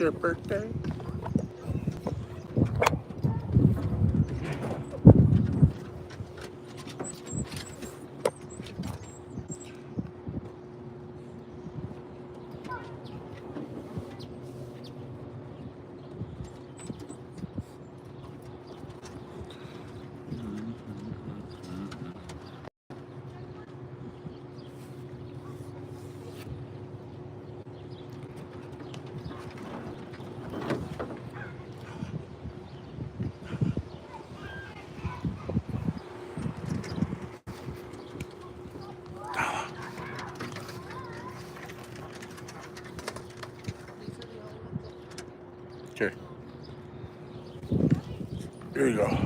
your birthday? Here. Here you go.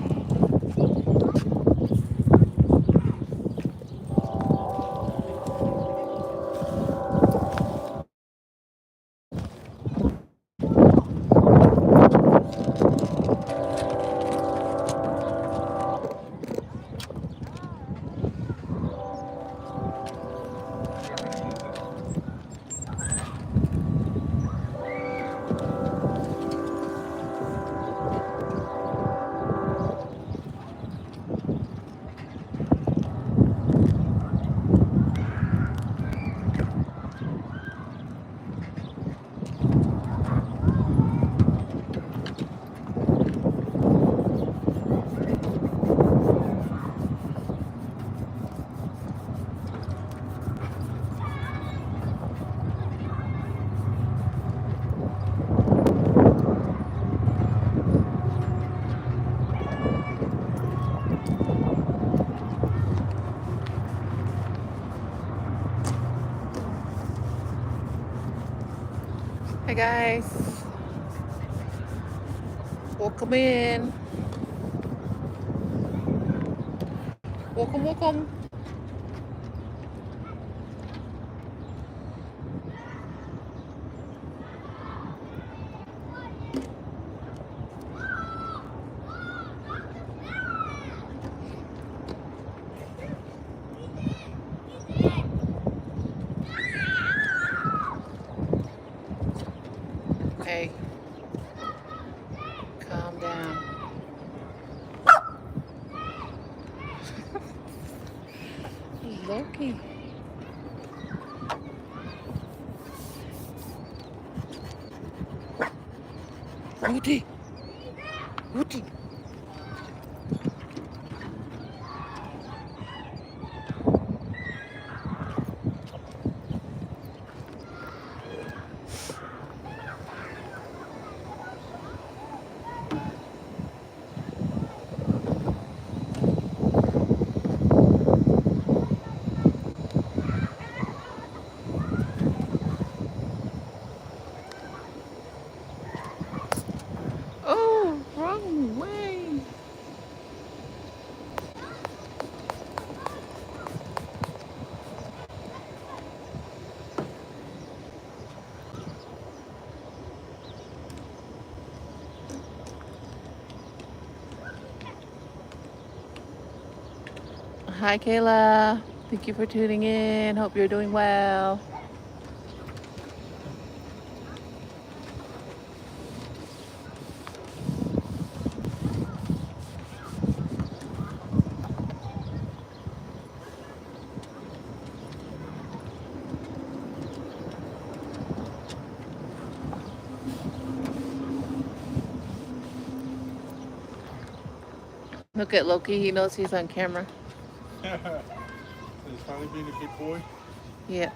Hey guys, welcome in. Welcome, welcome. Okay, calm down. Loki. Woody. Woody. Oh, wrong way. Hi, Kayla. Thank you for tuning in. Hope you're doing well. Look at Loki. He knows he's on camera. He's finally being a good boy. Yeah.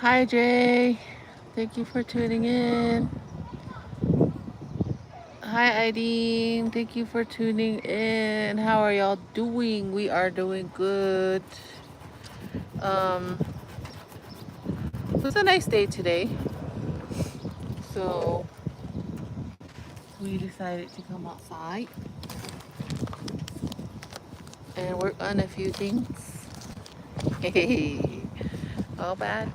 Hi, Jay. Thank you for tuning in. Hi, Ideen. Thank you for tuning in. How are y'all doing? We are doing good. It was a nice day today. So we decided to come outside and work on a few things. Hey, all bad.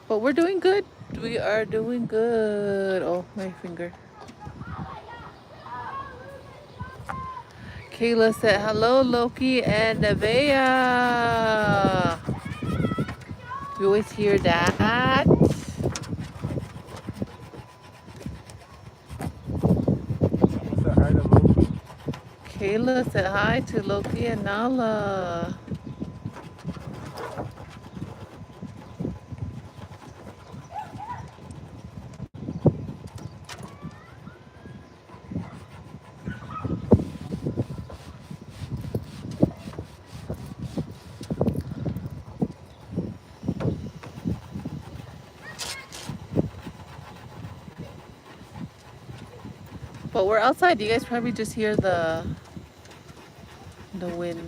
But we're doing good. We are doing good. Oh, my finger. Kayla said, hello, Loki and Nevaeh. You always hear that? Someone said hi to Loki. Kayla said hi to Loki and Nala. But we're outside. You guys probably just hear the wind.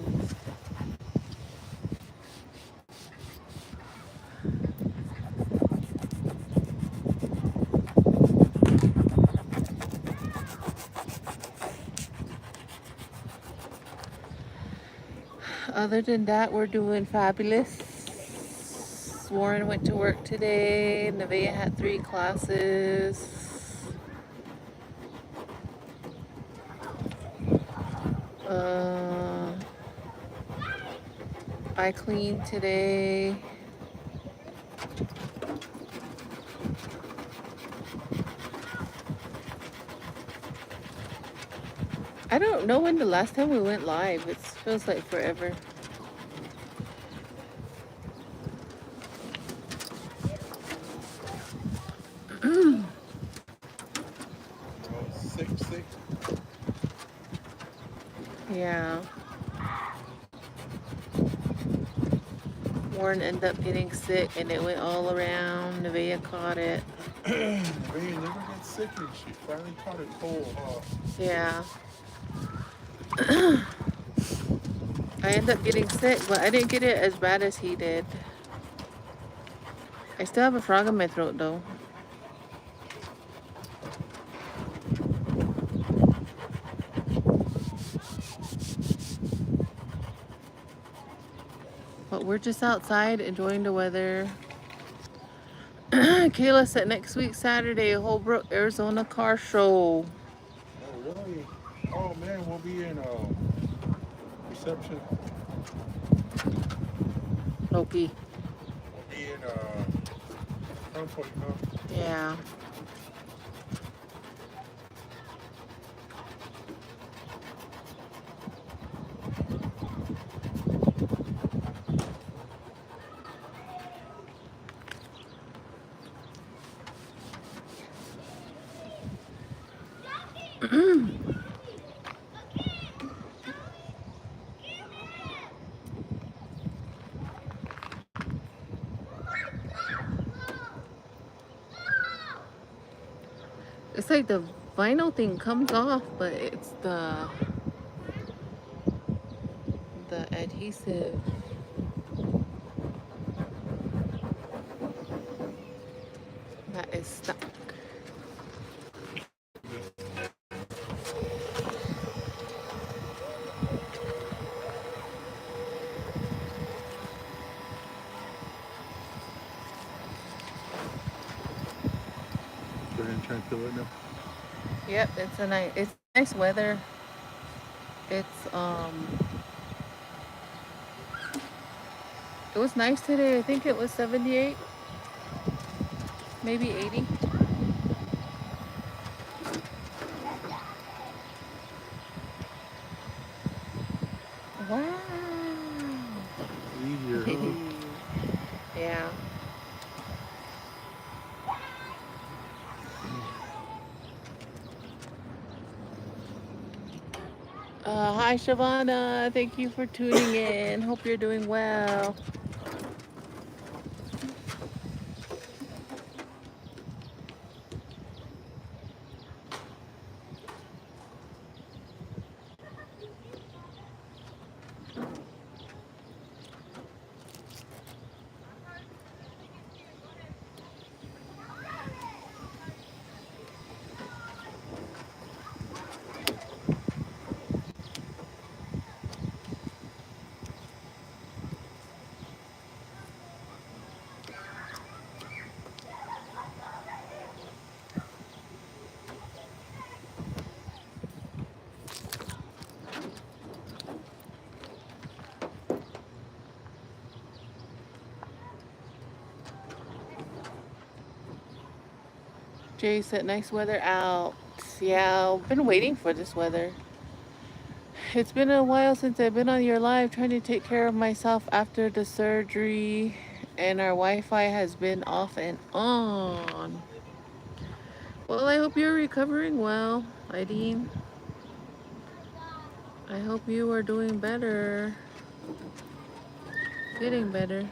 Other than that, we're doing fabulous. Warren went to work today. Nevaeh had 3 classes. Uh, I cleaned today. I don't know when the last time we went live. It feels like forever. 6-6. Yeah. Warren ended up getting sick and it went all around. Nevaeh caught it. Nevaeh never gets sick and she finally caught it cold, huh? Yeah. I ended up getting sick, but I didn't get it as bad as he did. I still have a frog in my throat though. But we're just outside enjoying the weather. Kayla said next week, Saturday, Holbrook, Arizona car show. Oh, really? Oh, man, we'll be in reception. Loki. We'll be in Crown Point, huh? Yeah. It's like the vinyl thing comes off, but it's the adhesive that is stuck. Go ahead and try and fill it now. Yep, it's nice weather. It's it was nice today. I think it was 78, maybe 80. Wow. Easier, huh? Yeah. Hi, Shavana. Thank you for tuning in. Hope you're doing well. Jay said, nice weather out. Yeah, I've been waiting for this weather. It's been a while since I've been on your live trying to take care of myself after the surgery, and our Wi-Fi has been off and on. Well, I hope you're recovering well, Ideen. I hope you are doing better, getting better.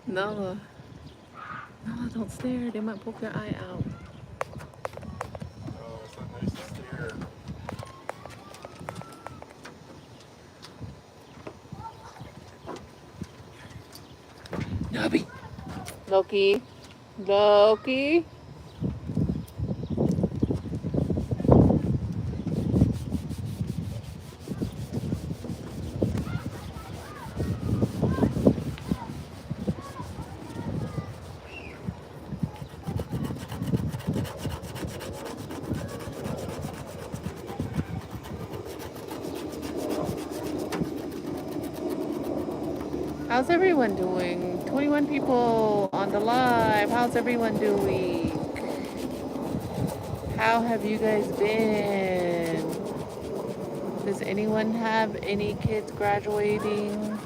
Nala, Nala, don't stare. They might poke your eye out. Oh, it's not nice to stare. Nubby. Loki. Loki. How's everyone doing? 21 people on the live. How's everyone doing? How have you guys been? Does anyone have any kids graduating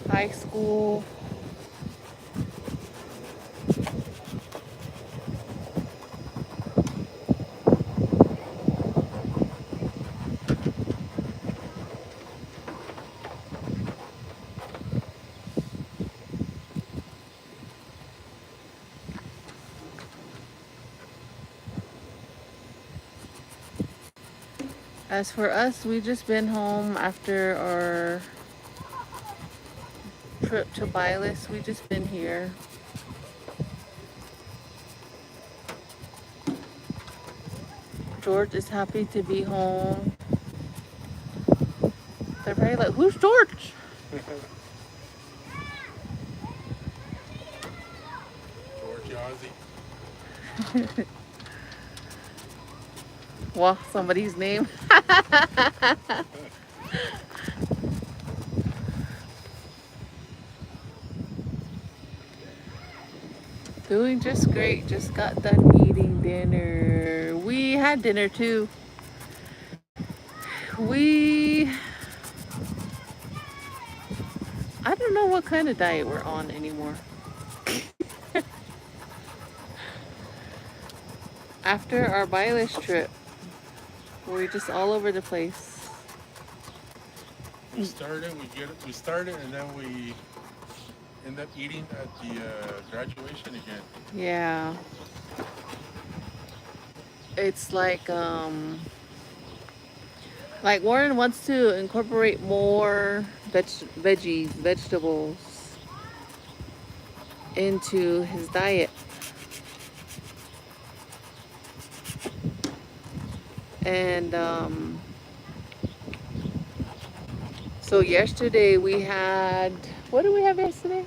high school? As for us, we just been home after our trip to Bylis. We just been here. George is happy to be home. They're probably like, who's George? George Yazzie. Well, somebody's name. Doing just great. Just got done eating dinner. We had dinner too. I don't know what kind of diet we're on anymore. After our Bylish trip, we're just all over the place. We started, and then we end up eating at the graduation again. Yeah. It's like Warren wants to incorporate more vegetables into his diet. And so yesterday we had, what did we have yesterday?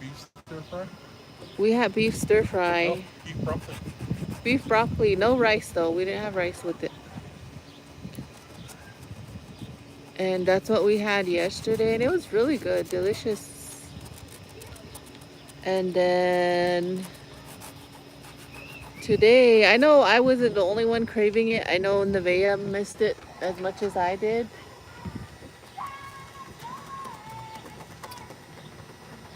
Beef stir fry? We had beef stir fry. Oh, beef broccoli. Beef broccoli, no rice though. We didn't have rice with it. And that's what we had yesterday, and it was really good, delicious. And then today, I know I wasn't the only one craving it. I know Nevaeh missed it as much as I did.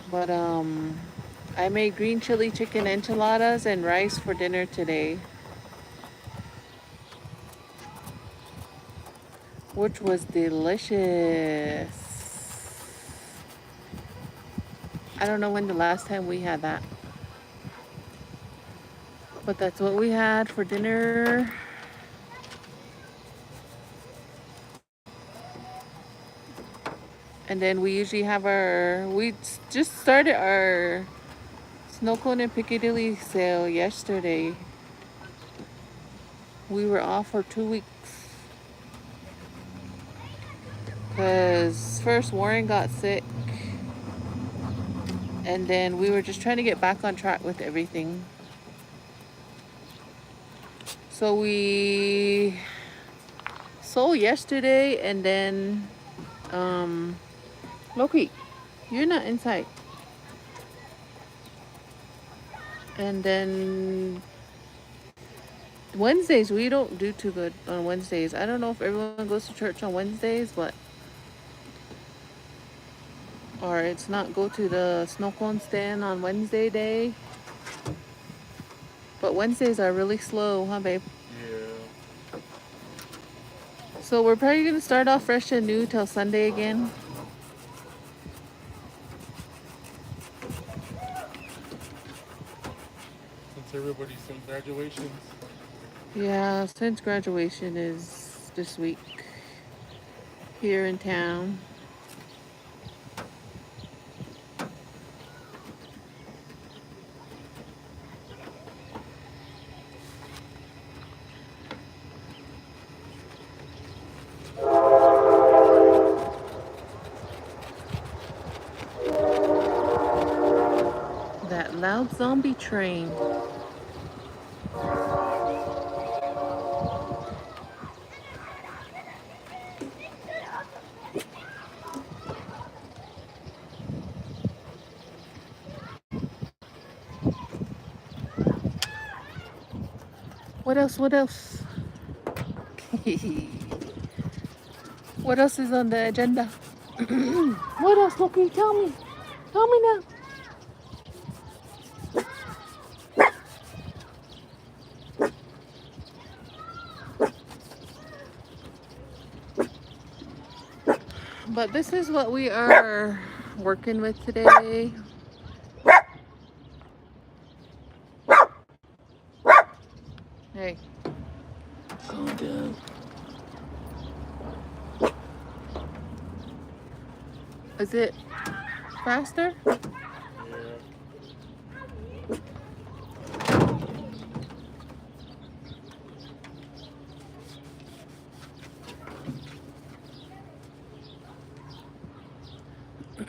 But I made green chili chicken enchiladas and rice for dinner today, which was delicious. I don't know when the last time we had that, but that's what we had for dinner. And then we usually have we just started our snow cone and Piccadilly sale yesterday. We were off for 2 weeks. Because first Warren got sick. And then we were just trying to get back on track with everything. So we sold yesterday, and then Loki, you're not inside. And then Wednesdays, we don't do too good on Wednesdays. I don't know if everyone goes to church on Wednesdays, but or it's not go to the snow cone stand on Wednesday day. But Wednesdays are really slow, huh, babe? Yeah. So we're probably gonna start off fresh and new till Sunday again. Since everybody's in graduations. Yeah, since graduation is this week here in town. That loud zombie train. What else? What else? What else is on the agenda? What else, Loki? Tell me. Tell me now. But this is what we are working with today. Hey, calm down. Is it faster? Yeah.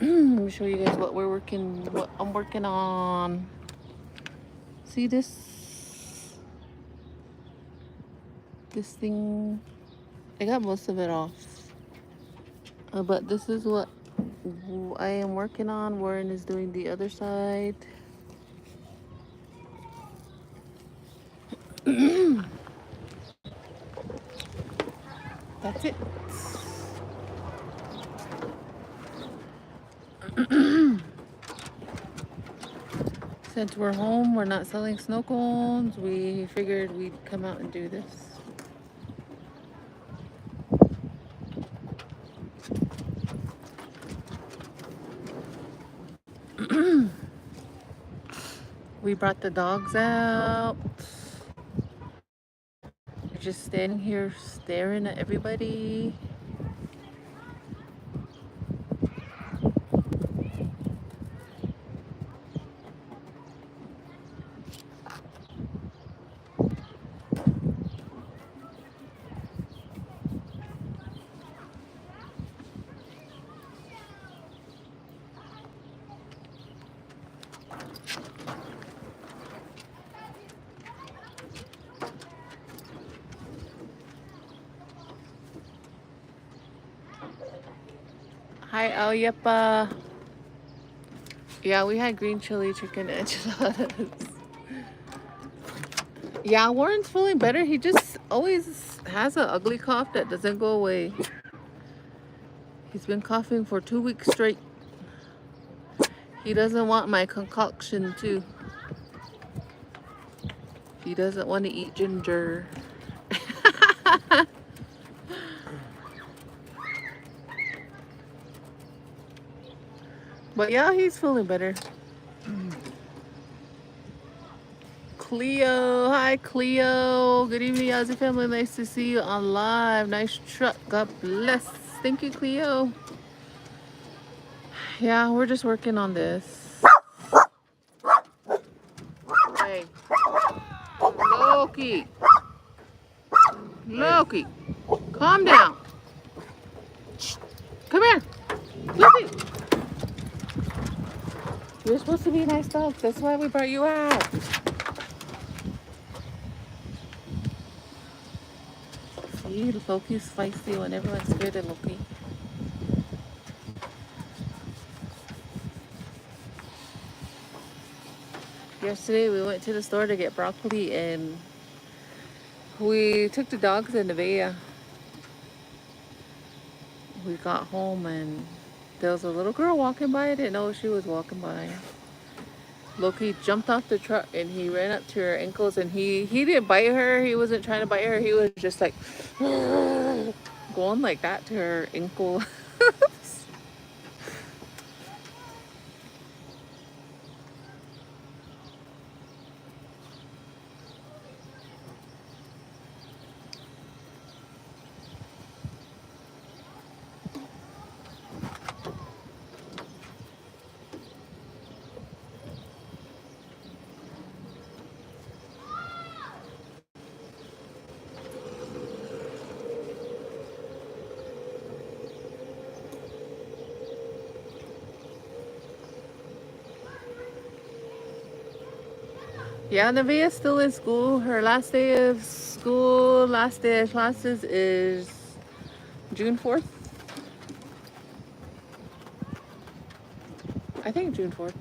Let me show you guys what I'm working on. See this thing? I got most of it off. But this is what I am working on. Warren is doing the other side. That's it. Since we're home, we're not selling snow cones, we figured we'd come out and do this. We brought the dogs out. We're just standing here staring at everybody. Hi, Aoyepa. Yeah, we had green chili chicken enchiladas. Yeah, Warren's feeling better. He just always has an ugly cough that doesn't go away. He's been coughing for 2 weeks straight. He doesn't want my concoction too. He doesn't want to eat ginger. But yeah, he's feeling better. Cleo, hi Cleo. Good evening, Yazzie family. Nice to see you on live. Nice truck. God bless. Thank you, Cleo. Yeah, we're just working on this. Hey, Loki. Loki, calm down. Come here. Loki. You're supposed to be nice dogs. That's why we brought you out. See, Loki's feisty when everyone's scared of Loki. Yesterday we went to the store to get broccoli and we took the dogs in the Nevaeh. We got home and there was a little girl walking by. I didn't know she was walking by. Loki jumped off the truck and he ran up to her ankles and he didn't bite her. He wasn't trying to bite her. He was just like going like that to her ankle. Yeah, Nevaeh's still in school. Her last day of school, last day of classes is June 4th. I think June 4th.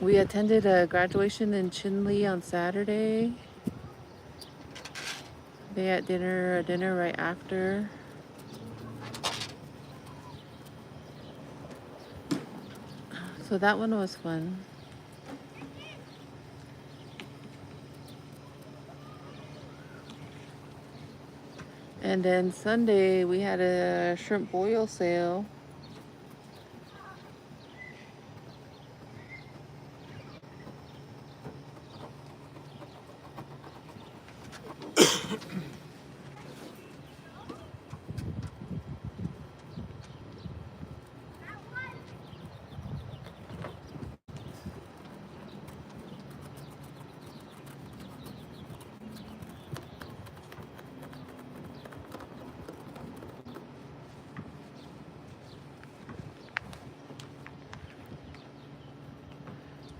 We attended a graduation in Chinle on Saturday. They had dinner right after. So that one was fun. And then Sunday we had a shrimp boil sale.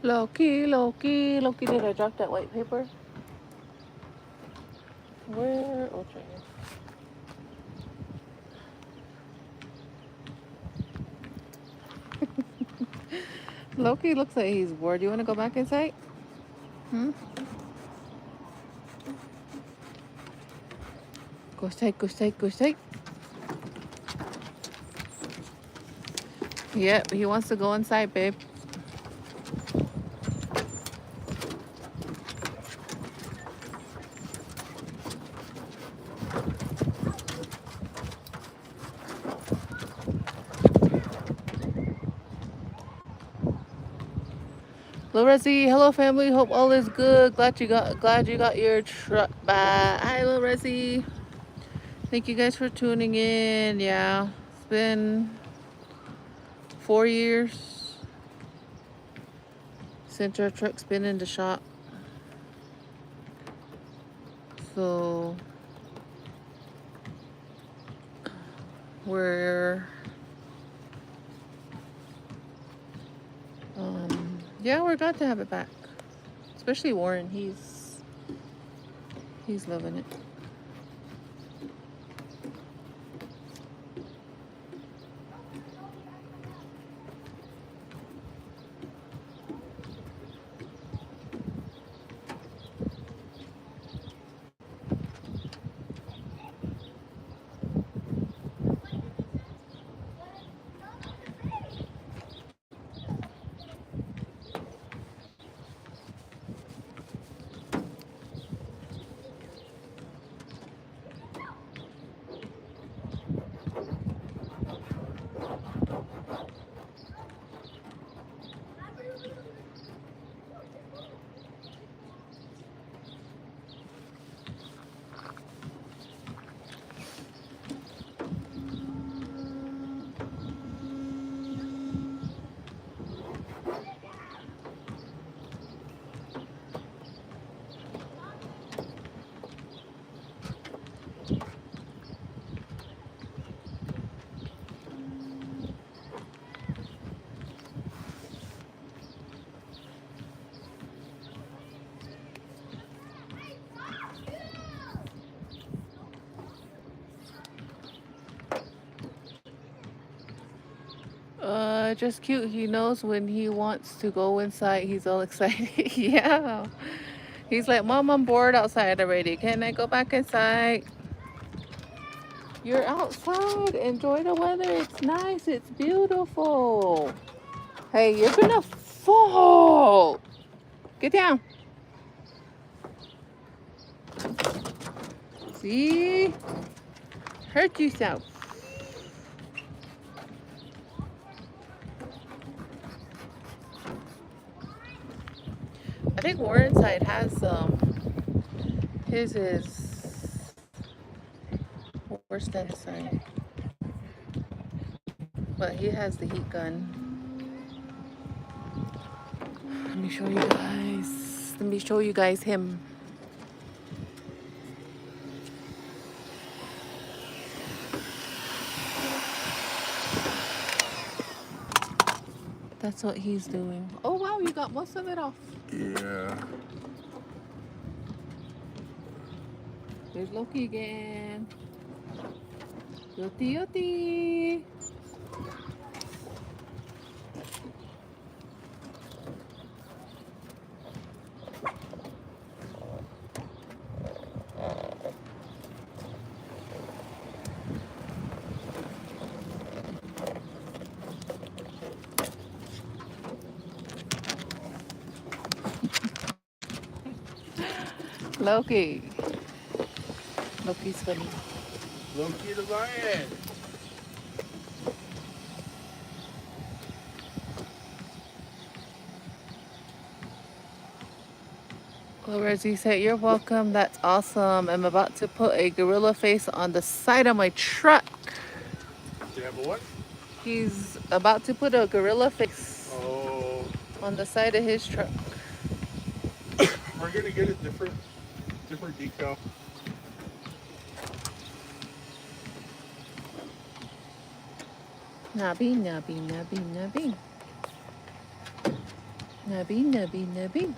Loki, Loki, Loki, did I drop that white paper? Where? Oh, it's right here. Loki looks like he's bored. You want to go back inside? Hmm? Go straight, go straight, go straight. Yep, he wants to go inside, babe. Lorezi, hello family. Hope all is good. Glad you got your truck back. Hi, Lorezi. Thank you guys for tuning in. Yeah, it's been 4 years since our truck's been in the shop. So we're yeah, we're glad to have it back. Especially Warren. He's loving it. Just cute. He knows when he wants to go inside. He's all excited. Yeah. He's like, Mom, I'm bored outside already. Can I go back inside? You're outside. Enjoy the weather. It's nice. It's beautiful. Hey, you're gonna fall. Get down. See? Hurt yourself. I think Warren's side has his is worse than his side. But he has the heat gun. Let me show you guys. Let me show you guys him. That's what he's doing. Oh wow, you got most of it off. Yeah. There's Loki again. Yoti yoti. Loki. Loki's funny. Loki the lion. Well, Reggie said, you're welcome. That's awesome. I'm about to put a gorilla face on the side of my truck. Do you have a what? He's about to put a gorilla face on the side of his truck. We're gonna get a different decal. Nubby, nubby, nubby, nubby. Nubby, nubby, nubby.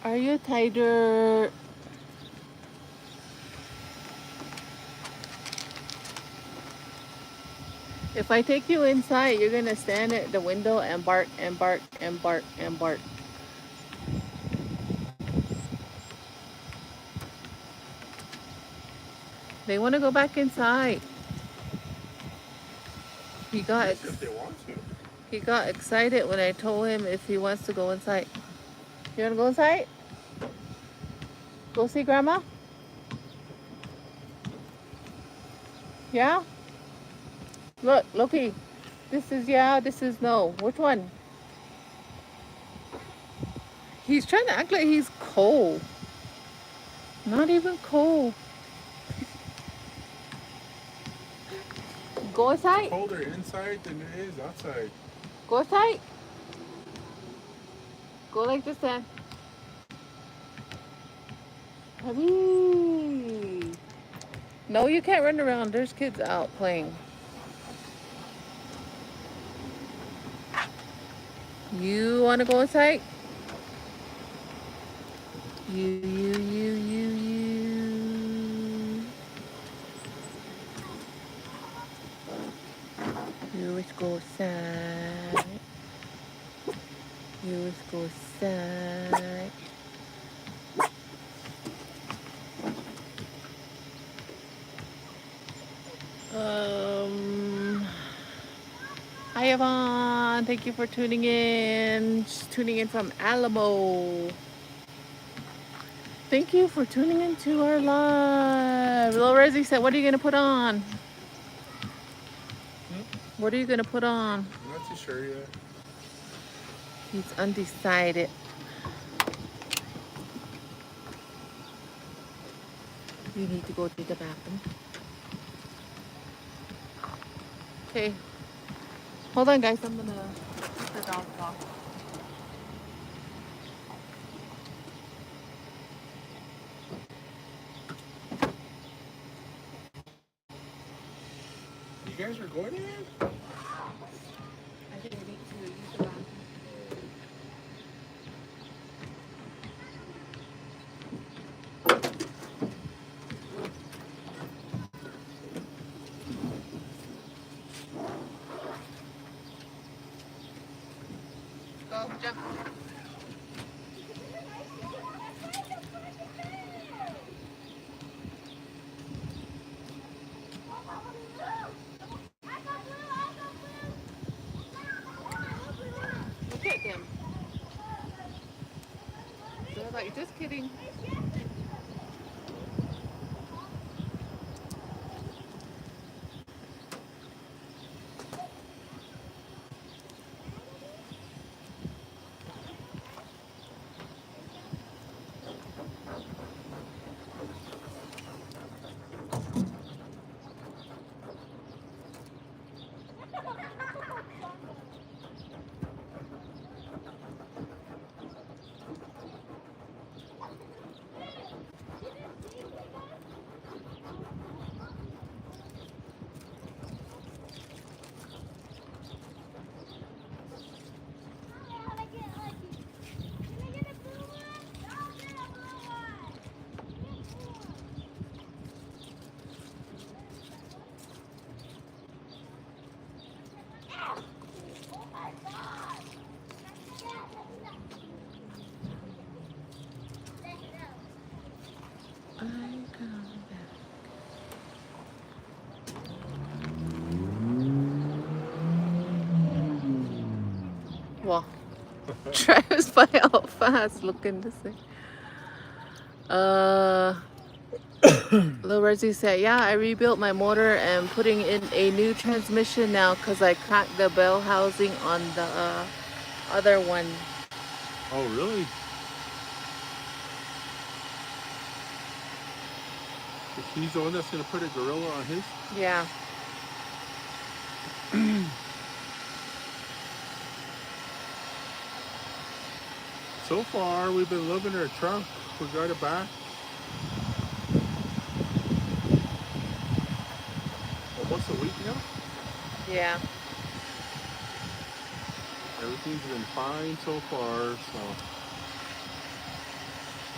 Are you tighter? If I take you inside, you're gonna stand at the window and bark and bark and bark and bark. They want to go back inside. He got Yes, if they want to. he got excited when I told him if he wants to go inside. You wanna go inside? Go see grandma? Yeah? Look, Loki. This is yeah, this is no. Which one? He's trying to act like he's cold. Not even cold. Go It's inside. colder inside than it is outside. Go inside. Go like this then. Hubby. No, you can't run around. There's kids out playing. You want to go inside? You. You always go inside. You always go inside. Hi Yvonne, thank you for tuning in. Just tuning in from Alamo. Thank you for tuning into our live. Lil Rezzy said, what are you gonna put on? What are you gonna put on? I'm not too sure yet. He's undecided. You need to go to the bathroom. Okay. Hold on, guys. I'm gonna put the dog off. You guys are going in? I Jump. Look at them. They're like, just kidding. I come back. Well, drives by out fast looking to see. Lil Reggie said, yeah, I rebuilt my motor and putting in a new transmission now because I cracked the bell housing on the other one. Oh, really? He's the one that's going to put a gorilla on his? Yeah. So far, we've been loving our truck. We got it back. Almost a week now. Yeah. Everything's been fine so far, so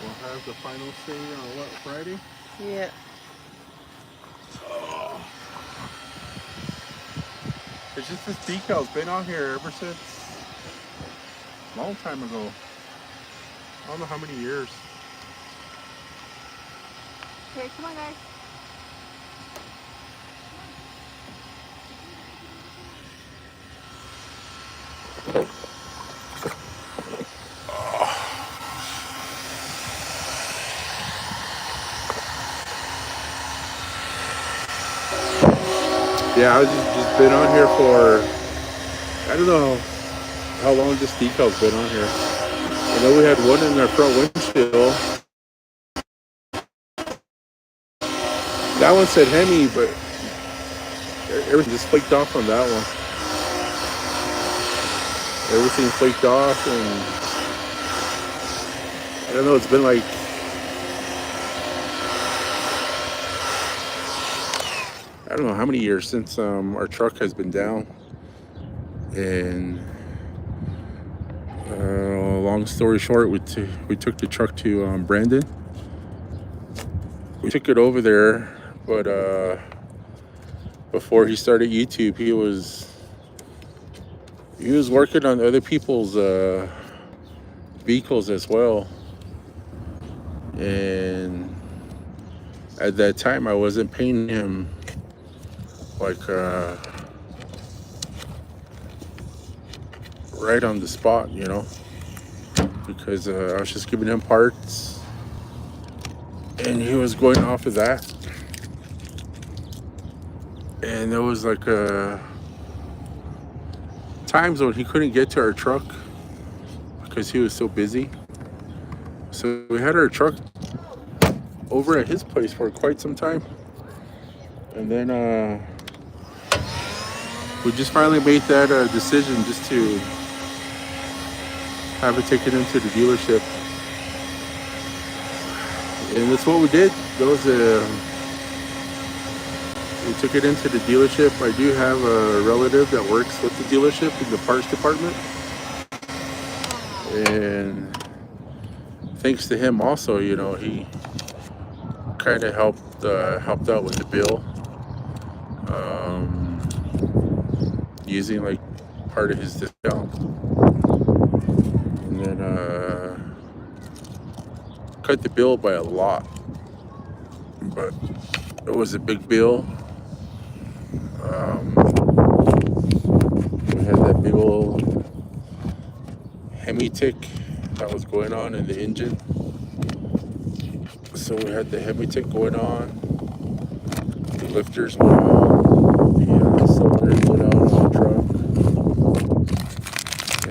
we'll have the final say on what, Friday? Yeah. Oh. It's just this decal's been on here ever since a long time ago. I don't know how many years. Okay, come on, guys. Yeah, I was just been on here for, I don't know how long this decal's been on here. I know we had one in our front windshield. That one said Hemi, but everything just flaked off on that one. Everything flaked off, and I don't know, it's been like, I don't know how many years since our truck has been down. And long story short, we took the truck to Brandon. We took it over there, but before he started YouTube, he was working on other people's vehicles as well. And at that time, I wasn't paying him like right on the spot, you know, because I was just giving him parts, and he was going off of that. And there was like times when he couldn't get to our truck because he was so busy. So we had our truck over at his place for quite some time, and then we just finally made that decision just to have it taken into the dealership, and that's what we did. We took it into the dealership. I do have a relative that works with the dealership in the parts department, and thanks to him also, you know, he kind of helped out with the bill, using like part of his discount. cut the bill by a lot, but it was a big bill. We had that big old Hemi tick that was going on in the engine. So we had the Hemi tick going on. The lifters went out. The cylinders went out on the truck.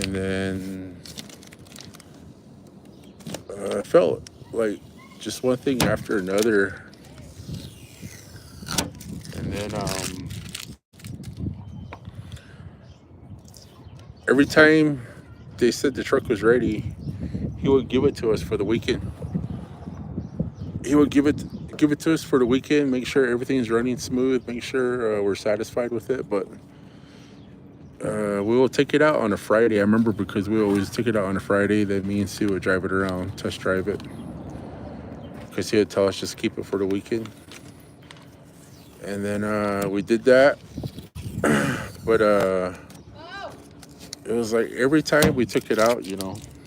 And then I felt like just one thing after another. And then every time they said the truck was ready, he would give it to us for the weekend. He would give it to us for the weekend, make sure everything's running smooth, make sure we're satisfied with it. But we will take it out on a Friday. I remember because we always take it out on a Friday. That me and Sue would drive it around, test drive it, because he would tell us just keep it for the weekend. And then we did that. But it was like every time we took it out,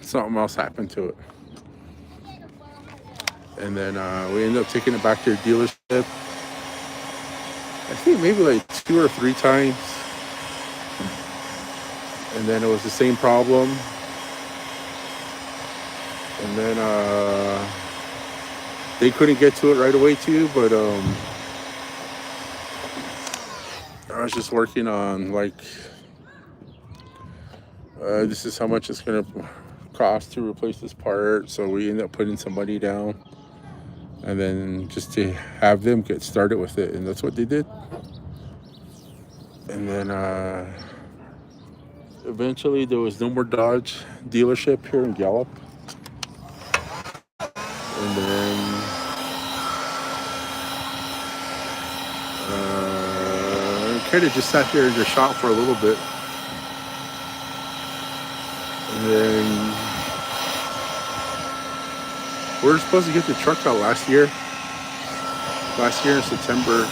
something else happened to it. And then we ended up taking it back to the dealership. I think maybe like 2 or 3 times. And then it was the same problem. And then they couldn't get to it right away too, but I was just working on like, this is how much it's gonna cost to replace this part. So we ended up putting some money down, and then just to have them get started with it, and that's what they did. And then eventually there was no more Dodge dealership here in Gallup. And then kind of just sat there in the shop for a little bit. And then we were supposed to get the truck out last year. Last year in September,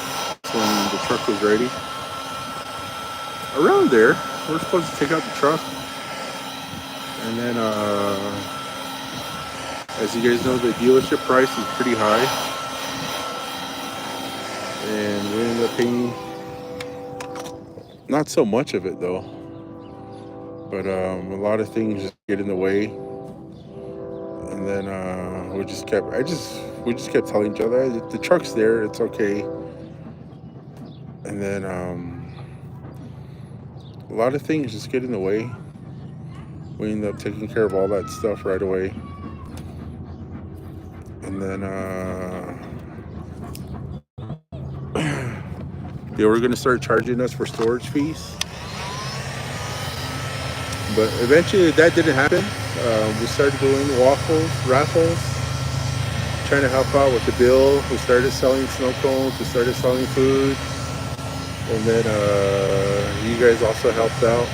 when the truck was ready. Around there, we were supposed to take out the truck. And then, as you guys know, the dealership price is pretty high. And we ended up paying not so much of it though. But a lot of things just get in the way. And then we just kept telling each other, the truck's there, it's okay. And then a lot of things just get in the way. We ended up taking care of all that stuff right away. And then they were going to start charging us for storage fees. But eventually that didn't happen. We started doing raffles, trying to help out with the bill. We started selling snow cones, we started selling food. And then you guys also helped out.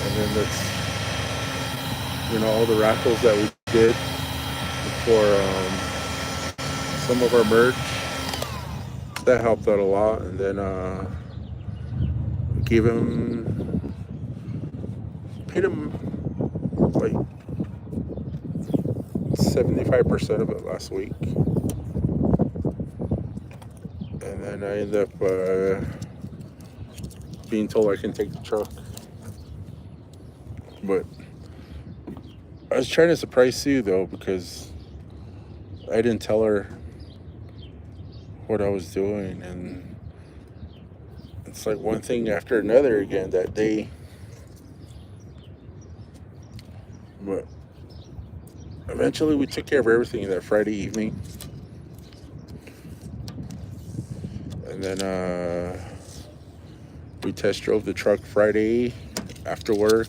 And then that's, all the raffles that we did for some of our merch. That helped out a lot. And then paid him like 75% of it last week. And then I ended up being told I can take the truck. But I was trying to surprise Sue though, because I didn't tell her what I was doing, and it's like one thing after another again that day. But eventually we took care of everything that Friday evening. And then we test drove the truck Friday after work.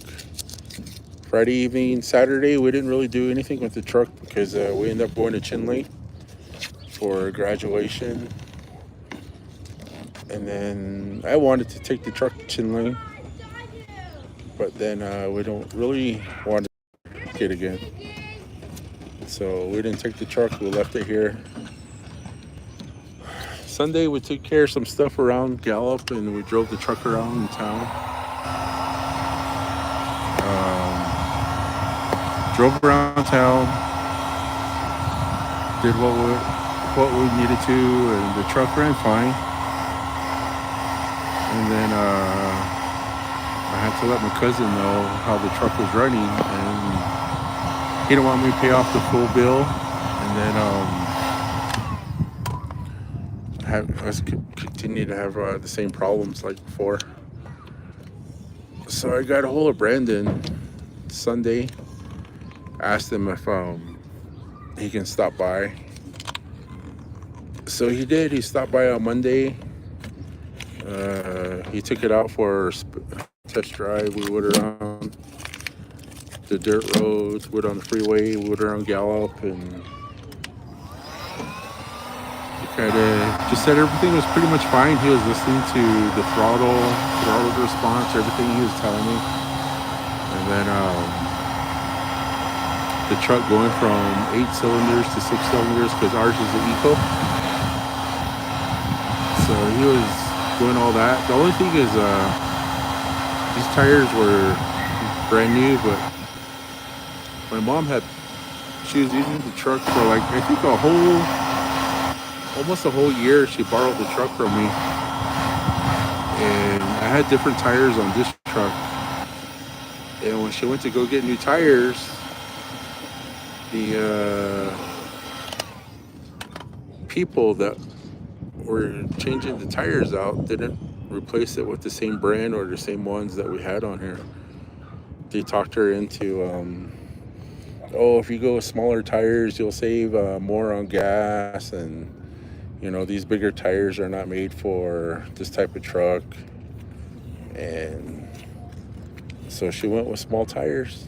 Friday evening, Saturday, we didn't really do anything with the truck because we ended up going to Chinle for graduation. And then I wanted to take the truck to Chinle, but then we don't really want to take it again. So we didn't take the truck, we left it here. Sunday we took care of some stuff around Gallup and we drove the truck around in town. Drove around town, did what we needed to, and the truck ran fine. And then I had to let my cousin know how the truck was running, and he didn't want me to pay off the full bill. And then have us continue to have the same problems like before. So I got a hold of Brandon Sunday, asked him if he can stop by. So he did. He stopped by on Monday. He took it out for a test drive. We went around the dirt roads, went on the freeway, went around Gallup, and he kind of just said everything was pretty much fine. He was listening to the throttle response, everything he was telling me. And then the truck going from 8 cylinders to 6 cylinders, because ours is an Eco. So he was doing all that. The only thing is these tires were brand new, but my mom she was using the truck for like, I think almost a whole year. She borrowed the truck from me, and I had different tires on this truck. And when she went to go get new tires, the people that were changing the tires out didn't replace it with the same brand or the same ones that we had on here. They talked her into if you go with smaller tires, you'll save more on gas, and these bigger tires are not made for this type of truck. And so she went with small tires.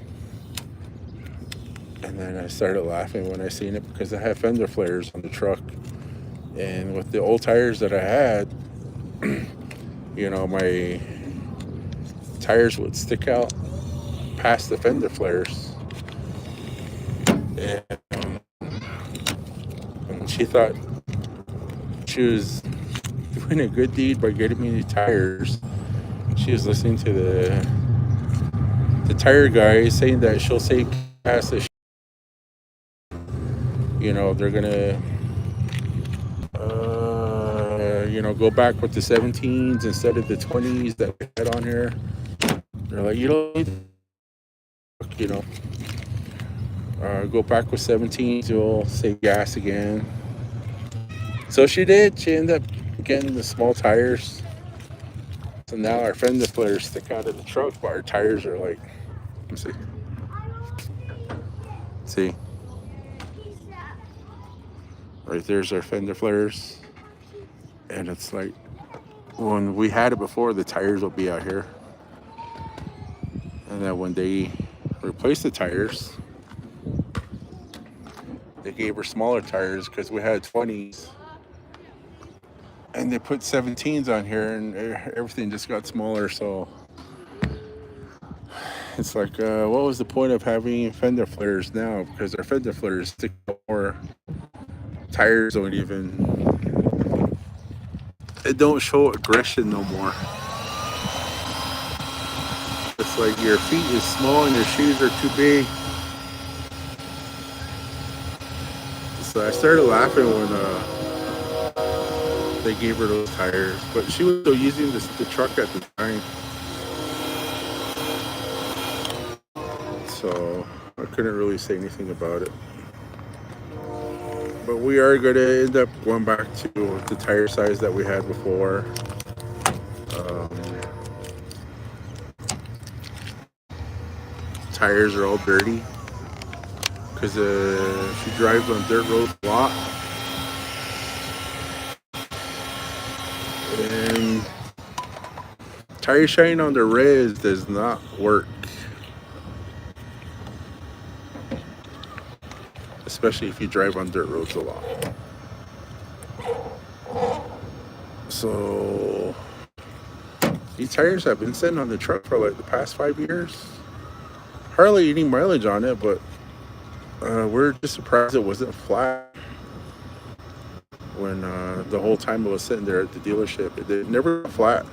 And then I started laughing when I seen it, because I had fender flares on the truck. And with the old tires that I had, my tires would stick out past the fender flares. And she thought she was doing a good deed by getting me new tires. She was listening to the tire guy saying that she'll save past the they're gonna go back with the 17s instead of the 20s that we had on here. They're like, you don't need go back with 17s, you'll save gas again. So she did. She ended up getting the small tires. So now our fender flares stick out of the truck, but our tires are like, let's see. See? Right there's our fender flares. And it's like, when we had it before, the tires will be out here. And then when they replaced the tires, they gave her smaller tires, because we had 20s. And they put 17s on here, and everything just got smaller. So it's like, what was the point of having fender flares now? Because our fender flares stick more. Tires don't even, it don't show aggression no more. It's like your feet is small and your shoes are too big. So I started laughing when they gave her those tires, but she was still using the truck at the time. So I couldn't really say anything about it. But we are going to end up going back to the tire size that we had before. Tires are all dirty, because she drives on dirt roads a lot. And tire shine on the res does not work, especially if you drive on dirt roads a lot. So these tires have been sitting on the truck for like the past 5 years. Hardly any mileage on it, but we're just surprised it wasn't flat when the whole time it was sitting there at the dealership. It never flat,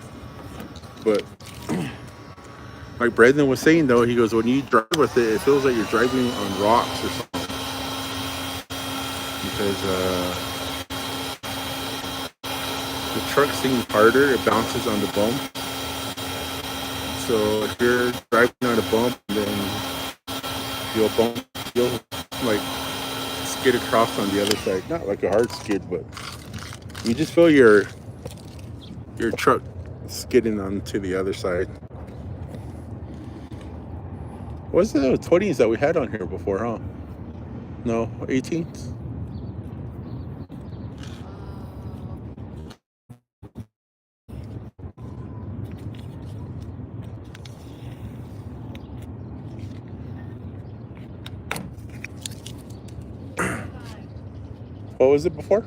but Like Brendan was saying though, he goes, when you drive with it, it feels like you're driving on rocks or something because the truck seems harder. It bounces on the bump. So if you're driving on a bump, then you'll like skid across on the other side. Not like a hard skid, but you just feel your truck skidding onto the other side. What's the 20s that we had on here before, huh? No, 18s? What was it before?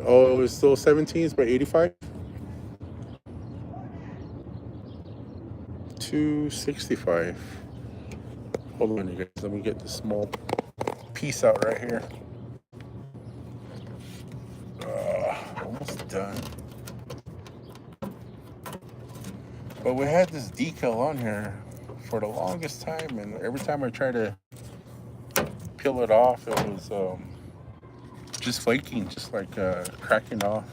Oh, it was still 17s by 85? 265. Hold on, you guys. Let me get this small piece out right here. Almost done. But we had this decal on here for the longest time, and every time I try to peel it off, it was just flaking, just like cracking off.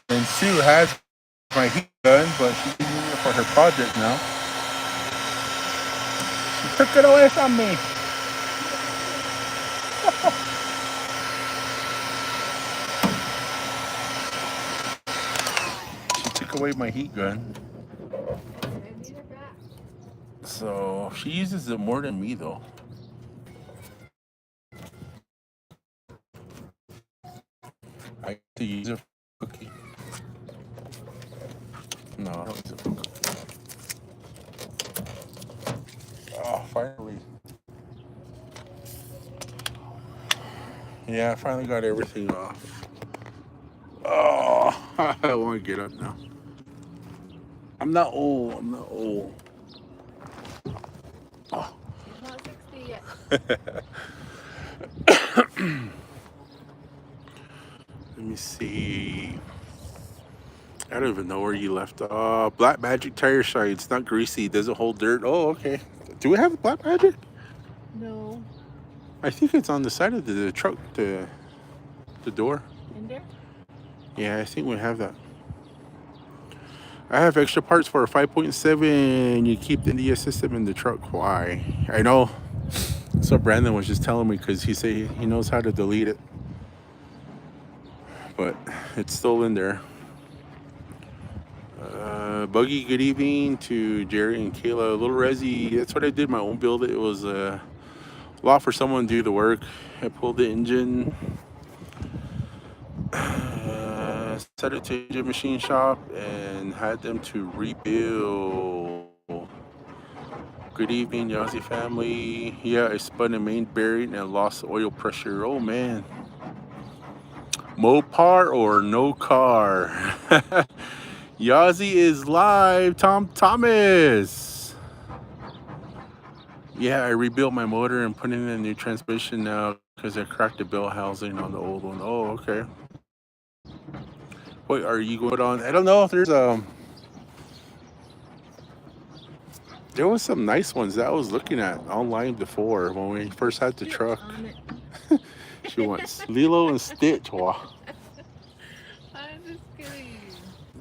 And Sue has my heat gun, but she's using it for her project now. She took it away from me. She took away my heat gun. So she uses it more than me though. I have to use it for cooking. No, I don't use it for cooking. Oh, finally. Yeah, I finally got everything off. Oh, I want to get up now. I'm not old. I'm not old. Oh. You're not 60 yet. Let me see. I don't even know where you left. Black Magic tire shine. It's not greasy. Doesn't hold dirt. Oh, okay. Do we have Black Magic? No. I think it's on the side of the truck, the door. In there? Yeah, I think we have that. I have extra parts for a 5.7. You keep the NDS system in the truck. Why? I know. So Brandon was just telling me because he said he knows how to delete it. But it's still in there. Buggy, good evening to Jerry and Kayla. Little Resi, that's what I did my own build. It was a lot for someone to do the work. I pulled the engine, set it to engine machine shop, and had them to rebuild. Good evening, Yazzie family. Yeah, I spun a main bearing and lost oil pressure. Oh man. Mopar or no car? Yazzie is live. Tom Thomas. Yeah, I rebuilt my motor and put in a new transmission now because I cracked the bell housing on the old one. Oh, okay. Wait, are you going on? I don't know if there's there was some nice ones that I was looking at online before when we first had the truck. She wants Lilo and Stitch. Wow. I'm just kidding.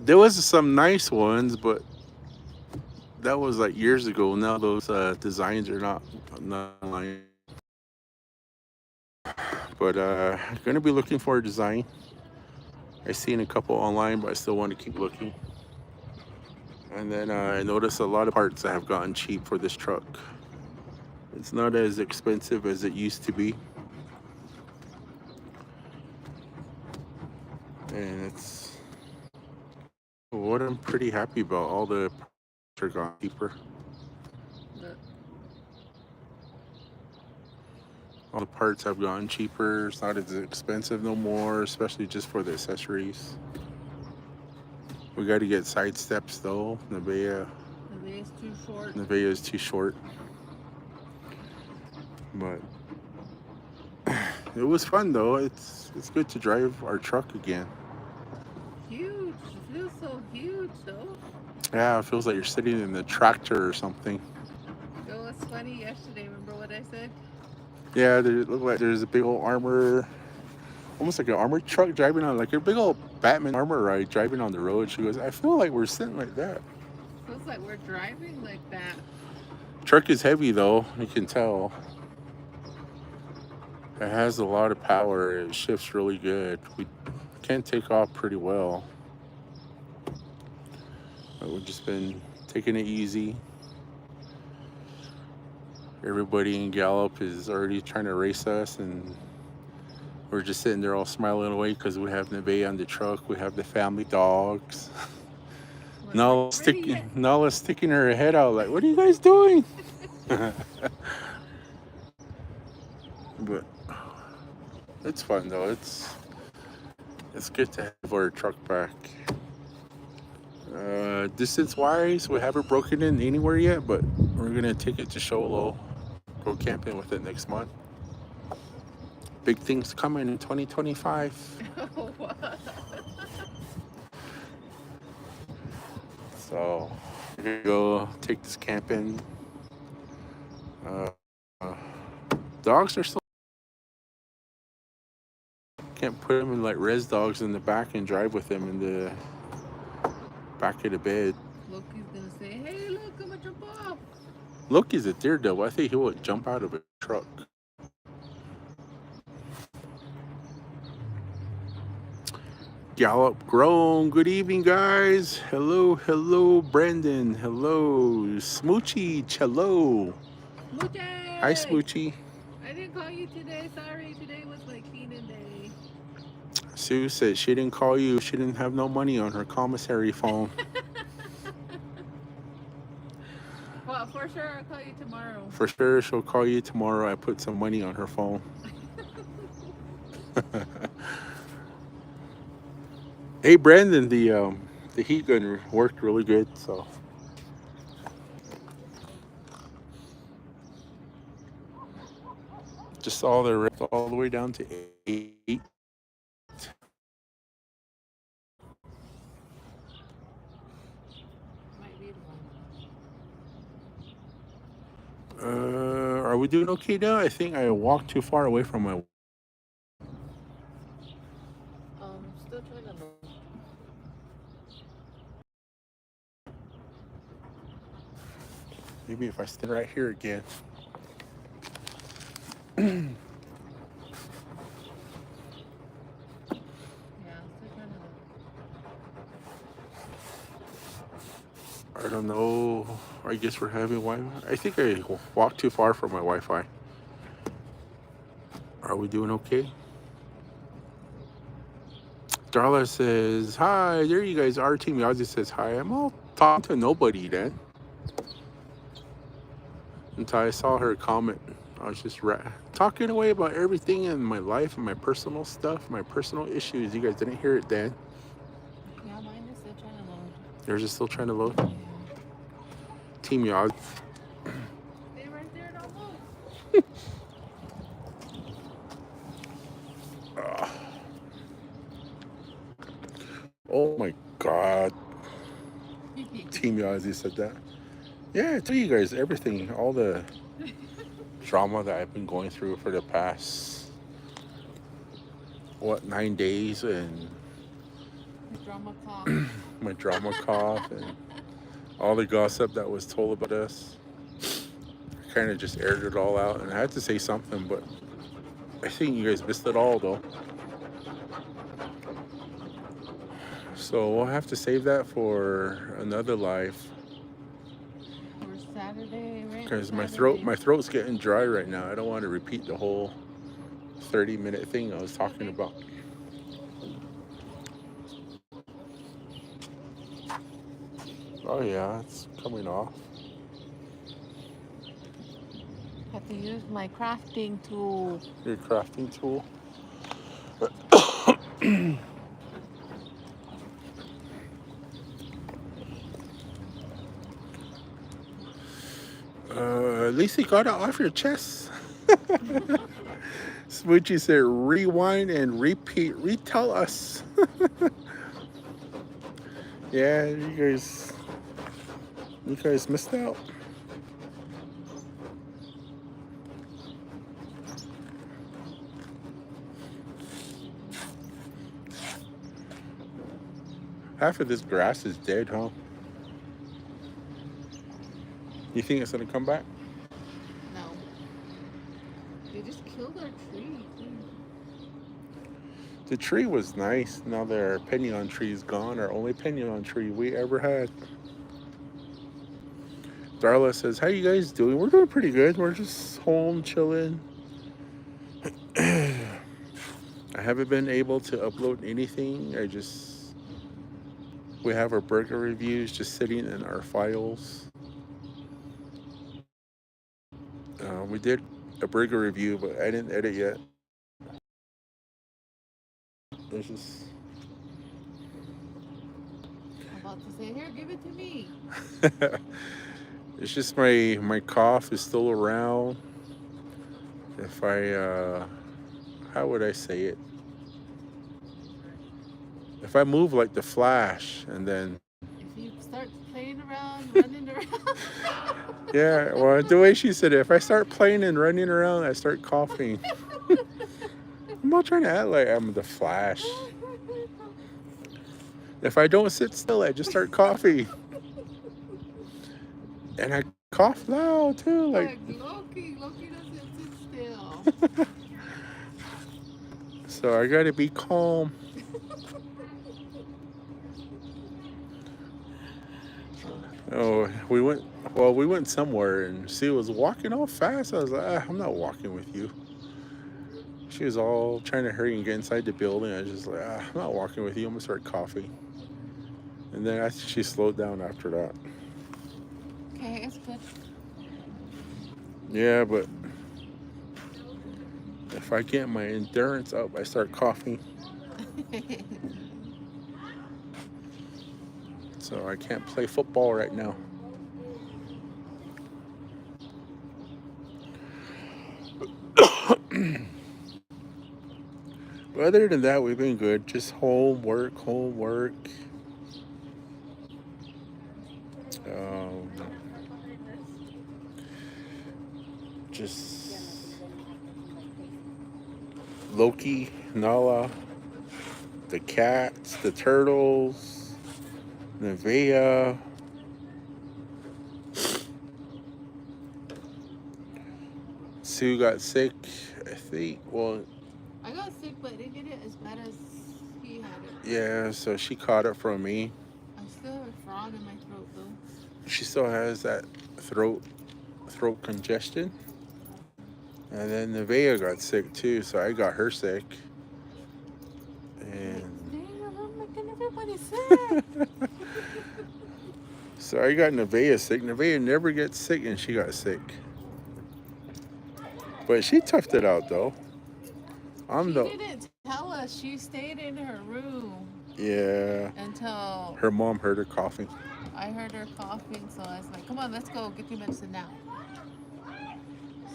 There was some nice ones, but that was like years ago. Now those designs are not online. But I'm gonna be looking for a design. I've seen a couple online, but I still want to keep looking. And then I noticed a lot of parts that have gotten cheap for this truck. It's not as expensive as it used to be. And it's what I'm pretty happy about. All the parts are gone cheaper. All the parts have gotten cheaper. It's not as expensive no more, especially just for the accessories. We got to get side steps though. Nevaeh is too short. Nevaeh is too short. But It was fun though. It's good to drive our truck again. Huge. It feels so huge, though. Yeah, it feels like you're sitting in the tractor or something. It was funny yesterday. Remember what I said? Yeah, there it looked like there's a big old armor, almost like an armored truck driving on like a big old Batman armor ride driving on the road. She goes, I feel like we're sitting like that. Feels like we're driving like that. Truck is heavy though, you can tell. It has a lot of power. It shifts really good. We can take off pretty well. But we've just been taking it easy. Everybody in Gallup is already trying to race us, and we're just sitting there all smiling away because we have Neve on the truck. We have the family dogs. We're not ready yet. Nala's sticking her head out like, what are you guys doing? But it's fun though. It's good to have our truck back. Distance wise, we haven't broken in anywhere yet, but we're gonna take it to Sholo. Go camping with it next month. Big things coming in 2025. What? So we're gonna go take this camping. Dogs are still can't put them in like res dogs in the back and drive with them in the back of the bed. Loki's gonna say, "Hey, look, I'm gonna jump off." Loki's a daredevil. I think he would jump out of a truck. Gallup grown. Good evening, guys. Hello, Brandon. Hello, Smoochie. Hello. Smoochie! Hi, Smoochie. I didn't call you today. Sorry, today was like cleaning day. Sue said she didn't call you. She didn't have no money on her commissary phone. Well, for sure, I'll call you tomorrow. For sure, she'll call you tomorrow. I put some money on her phone. Hey, Brandon, the heat gun worked really good. So just saw the rip all the way down to 8. Might be the one. Are we doing okay now? I think I walked too far away from my. Still trying to load. Maybe if I stand right here again. Yeah, still trying to load. I don't know. I guess we're having Wi-Fi. I think I walked too far from my Wi-Fi. Are we doing okay? Darla says, hi. There you guys are. Team Yazzie says, hi. I'm all talking to nobody then. Until I saw her comment. I was just talking away about everything in my life and my personal stuff, my personal issues. You guys didn't hear it then. Yeah, mine is still trying to load. Yours is still trying to load? Team Yazzie. Stay right there, don't move. Oh my God. Team Yazzie said that. Yeah, I tell you guys everything, all the drama that I've been going through for the past, 9 days, and Drama cough. my drama cough, and all the gossip that was told about us. I kind of just aired it all out, and I had to say something, but I think you guys missed it all, though. So we'll have to save that for another live. For Saturday, right? Because my throat's getting dry right now. I don't want to repeat the whole 30-minute thing I was talking about. Oh yeah, it's coming off. Have to use my crafting tool. Your crafting tool. At least you got it off your chest. Smoochie said, rewind and repeat. Retell us. Yeah, you guys missed out. Half of this grass is dead, huh? You think it's gonna come back? No. They just killed our tree. The tree was nice. Now their pinyon tree is gone. Our only pinyon tree we ever had. Darla says, "How you guys doing?" We're doing pretty good. We're just home chilling. I haven't been able to upload anything. We have our burger reviews just sitting in our files. We did a burger review, but I didn't edit yet. There's just I'm about to say, here, give it to me. it's just my cough is still around. If I how would I say it? If I move like the Flash and then If you start playing around, running around. yeah, well the way she said it, if I start playing and running around, I start coughing. I'm not trying to act like I'm the Flash. If I don't sit still, I just start coughing. And I cough loud too, Like Loki doesn't sit still. So I gotta be calm. Oh, we went somewhere and she was walking all fast. I was like, I'm not walking with you. She was all trying to hurry and get inside the building. I was just like, I'm not walking with you. I'm gonna start coughing. And then she slowed down after that. Okay, it's good. Yeah, but if I get my endurance up, I start coughing. So I can't play football right now. But other than that, we've been good. Just homework. Um, just Loki, Nala, the cats, the turtles, Nevaeh. Sue got sick, I think. Well, I got sick, but I didn't get it as bad as he had it. yeah, so she caught it from me. I still have a frog in my throat, though. She still has that throat congestion. And then Nevaeh got sick too, so I got her sick. And Damn, I'm making everybody sick. so I got Nevaeh sick. Nevaeh never gets sick, and she got sick. But she toughed it out though. She didn't tell us. She stayed in her room. Yeah. Until her mom heard her coughing. I heard her coughing, so I was like, come on, let's go get your medicine now.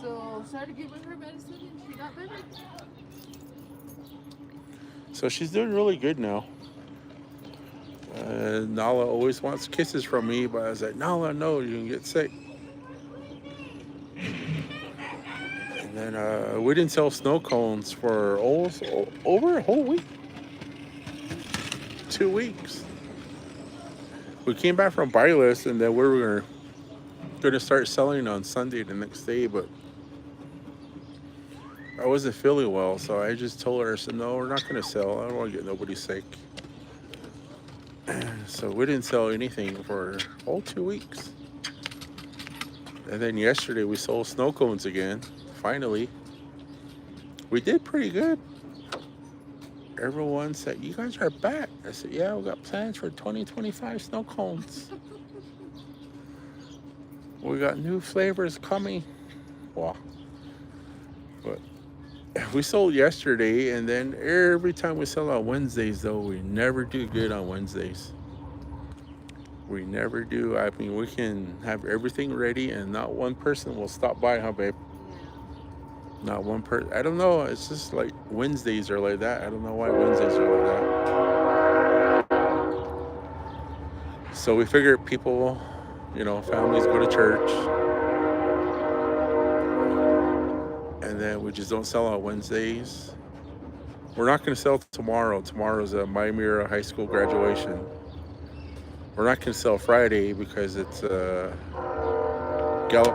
So started giving her medicine and she got better. So she's doing really good now. Nala always wants kisses from me, but I was like, Nala, no, you can get sick. And then we didn't sell snow cones for over a whole week. 2 weeks. We came back from Byless, and then we were going to start selling on Sunday the next day, but I wasn't feeling well, so I just told her, I said, no, we're not going to sell. I don't want to get nobody sick. So we didn't sell anything for all 2 weeks. And then yesterday we sold snow cones again, finally. We did pretty good. Everyone said, you guys are back. I said, yeah, we got plans for 2025 snow cones. We got new flavors coming. Wow. But we sold yesterday, and then every time we sell on Wednesdays, though, we never do good on Wednesdays. We never do. I mean, we can have everything ready, and not one person will stop by, huh, babe? Not one person. I don't know. It's just like Wednesdays are like that. I don't know why Wednesdays are like that. So we figured people, families go to church, and then we just don't sell on Wednesdays. We're not going to sell tomorrow. Tomorrow's a Mymira High School graduation. We're not going to sell Friday because it's Gallup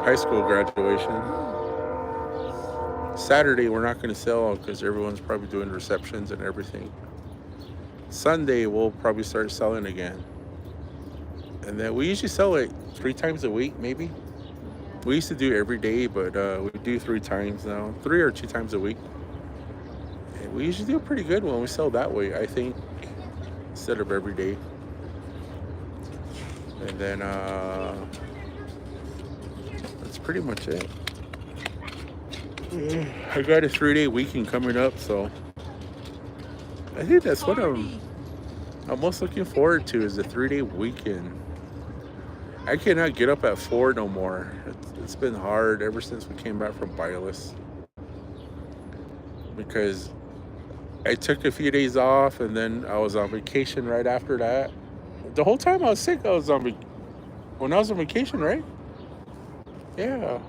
High School graduation. Saturday, we're not going to sell because everyone's probably doing receptions and everything. Sunday, we'll probably start selling again. And then we usually sell like 3 times a week, maybe. We used to do every day, but we do 3 times now, 3 or 2 times a week. And we usually do pretty good when we sell that way, I think, instead of every day. And then that's pretty much it. I got a 3-day weekend coming up, so I think that's what I'm most looking forward to is a 3-day weekend. I cannot get up at 4 no more. It's been hard ever since we came back from Biolus because I took a few days off and then I was on vacation right after that. The whole time I was sick, I was when I was on vacation, right? Yeah.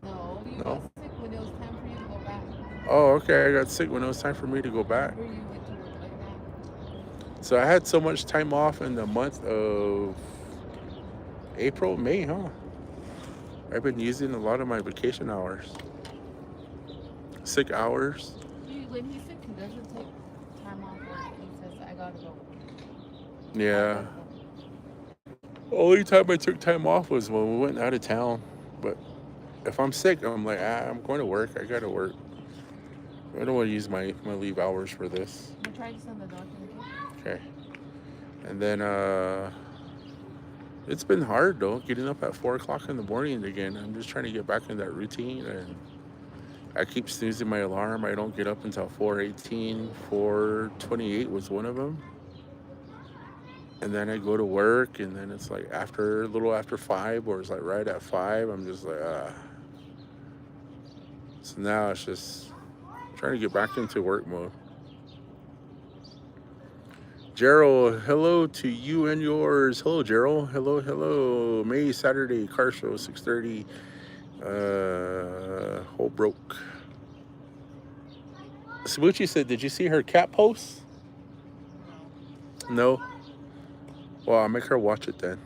No, you No. got sick when it was time for you to go back. Oh, okay. I got sick when it was time for me to go back. Where you get to work like that. So I had so much time off in the month of April, May, huh? I've been using a lot of my vacation hours. Sick hours. When he's sick, he doesn't take time off work. He says, I gotta go. Yeah. Only time I took time off was when we went out of town. But if I'm sick, I'm like, I'm going to work. I gotta work. I don't want to use my leave hours for this. I'm trying to send the document. Okay. And then it's been hard though, getting up at 4 o'clock in the morning again. I'm just trying to get back in that routine, and I keep snoozing my alarm. I don't get up until 4:18. 4:28 was one of them. And then I go to work, and then it's like a little after 5, or it's like right at 5. I'm just like, So now it's just trying to get back into work mode. Gerald, hello to you and yours. Hello, Gerald. Hello, hello. May Saturday car show 6:30. Holbrook. Sabuchi said, "Did you see her cat post?" No. Well, I'll make her watch it then.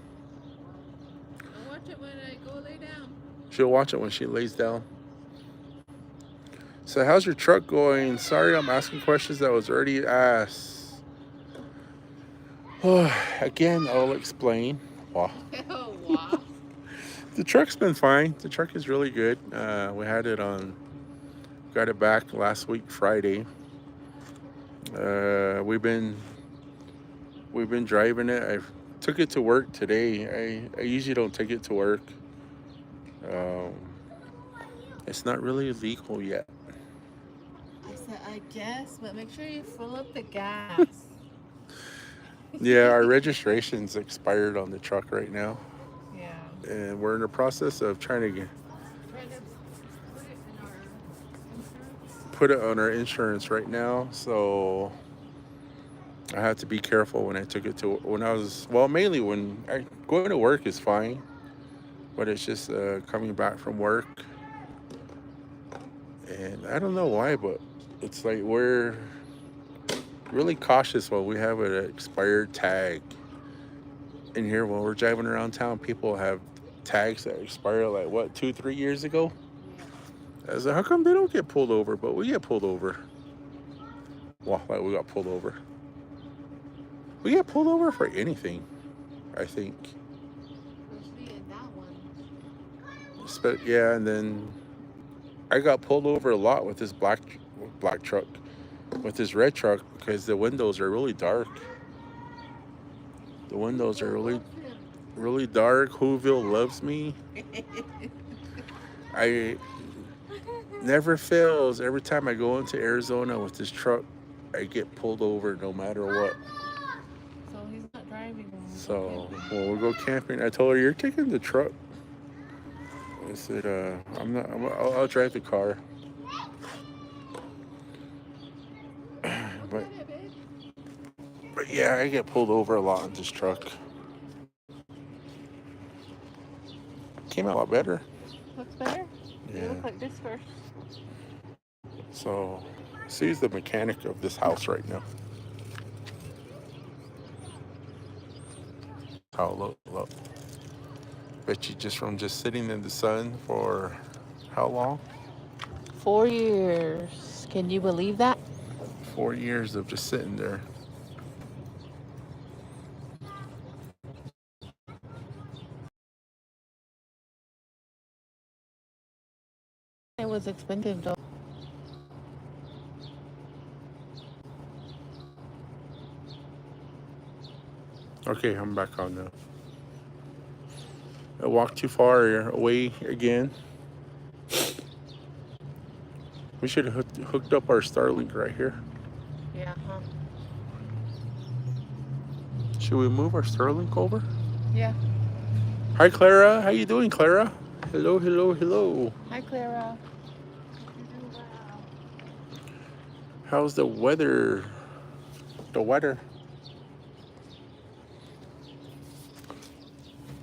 I'll watch it when I go lay down. She'll watch it when she lays down. So, how's your truck going? Sorry, I'm asking questions that was already asked. Again, I'll explain. Wow. Oh, wow. The truck's been fine. The truck is really good. We had it got it back last week, Friday. We've been driving it. I took it to work today. I usually don't take it to work. It's not really legal yet. I said, I guess, but make sure you fill up the gas. Yeah, our registration's expired on the truck right now. Yeah. And we're in the process of trying to put it on our insurance right now. So I had to be careful when I took it to mainly when going to work is fine, but it's just coming back from work. And I don't know why, but it's like we're really cautious when we have an expired tag. In here, when we're driving around town, people have tags that expire like 2-3 years ago. I was like, how come they don't get pulled over, but we get pulled over? Well, like we got pulled over. We get pulled over for anything, I think. Especially in that one. Yeah, and then I got pulled over a lot with this black truck, with this red truck, because the windows are really dark. The windows are really, really dark. Whoville loves me. I never fails. Every time I go into Arizona with this truck, I get pulled over no matter what. So he's not driving. So when we go camping, I told her, "You're taking the truck." I said, "I'm not. I'll drive the car." Yeah, I get pulled over a lot in this truck. Came out a lot better. Looks better? You Yeah. look like this first. So, Sue's the mechanic of this house right now. How low. Bet you just from just sitting in the sun for how long? 4 years. Can you believe that? 4 years of just sitting there. It was expensive though. Okay, I'm back on now. I walked too far away again. We should have hooked up our Starlink right here. Yeah, huh? Should we move our Starlink over? Yeah. Hi, Clara. How you doing, Clara? Hello, hello, hello. Hi, Clara. How's the weather? The weather.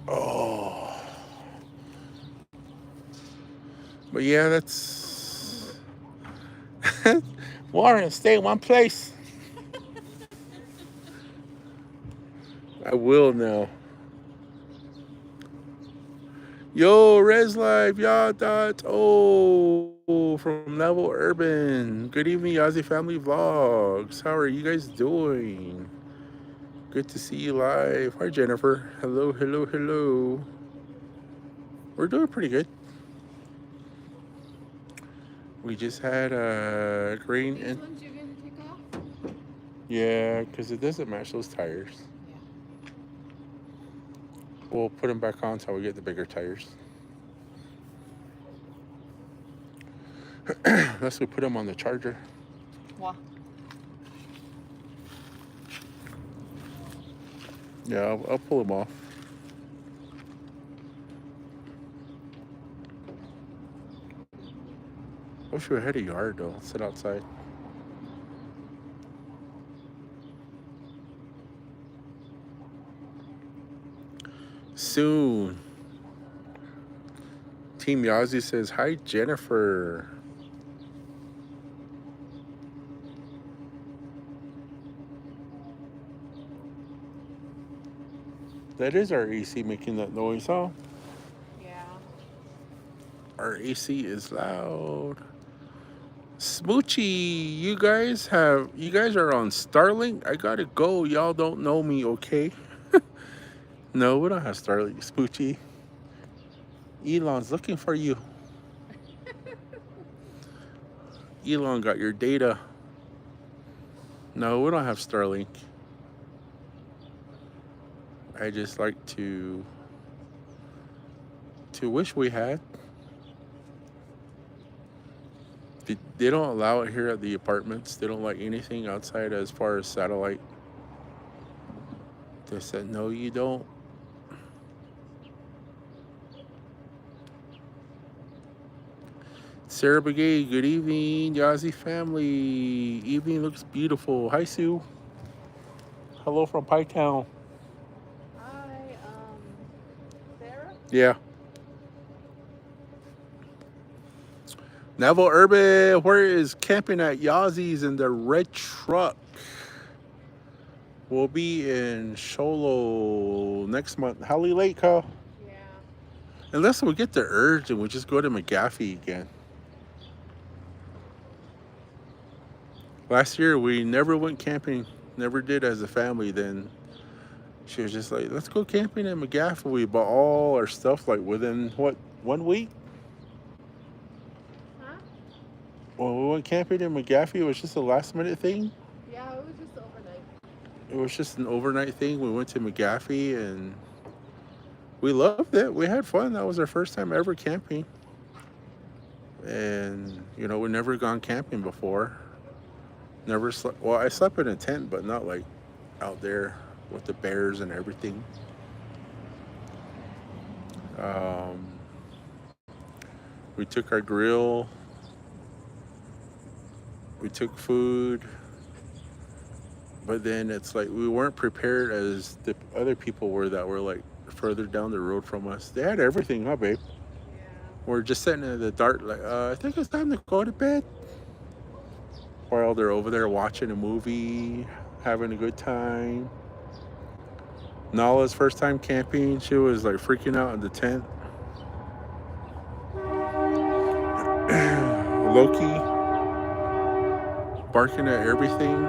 Oh. But yeah, that's... Warren, stay in one place. I will now. Yo, Res Life, y'all thoughts. Oh, from Level Urban. Good evening, Yazzie Family Vlogs. How are you guys doing? Good to see you live. Hi, Jennifer. Hello, hello, hello. We're doing pretty good. We just had a grain. These ones you're gonna take off? Yeah, because it doesn't match those tires. Yeah. We'll put them back on until we get the bigger tires. Unless we put them on the charger. Wow. Yeah, I'll pull them off. I wish we had a yard though. Sit outside. Soon. Team Yazzie says, hi, Jennifer. That is our AC making that noise, huh? Yeah. Our AC is loud. Smoochy, you guys are on Starlink? I gotta go. Y'all don't know me, okay? No, we don't have Starlink, Smoochy. Elon's looking for you. Elon got your data. No, we don't have Starlink. I just like to wish we had. They don't allow it here at the apartments. They don't like anything outside as far as satellite. They said, no, you don't. Sarah Begay, good evening. Yazzie family. Evening looks beautiful. Hi, Sue. Hello from Pie Town. Hi, Sarah? Yeah. Neville Urban, where is camping at Yazzie's in the red truck? We'll be in Sholo next month. Holly Lake, huh? Yeah. Unless we get the urge and we just go to McGaffey again. Last year, we never went camping. Never did as a family. Then she was just like, let's go camping at McGaffey. We bought all our stuff like within, what, 1 week? Huh? When we went camping in McGaffey, it was just a last minute thing. Yeah, it was just overnight. It was just an overnight thing. We went to McGaffey and we loved it. We had fun. That was our first time ever camping. And, you know, we'd never gone camping before. Never slept. Well, I slept in a tent, but not like out there with the bears and everything. We took our grill. We took food. But then it's like we weren't prepared as the other people were that were like further down the road from us. They had everything, huh, babe? We're just sitting in the dark, like, I think it's time to go to bed. While they're over there watching a movie, having a good time. Nala's first time camping, she was like freaking out in the tent. Loki barking at everything.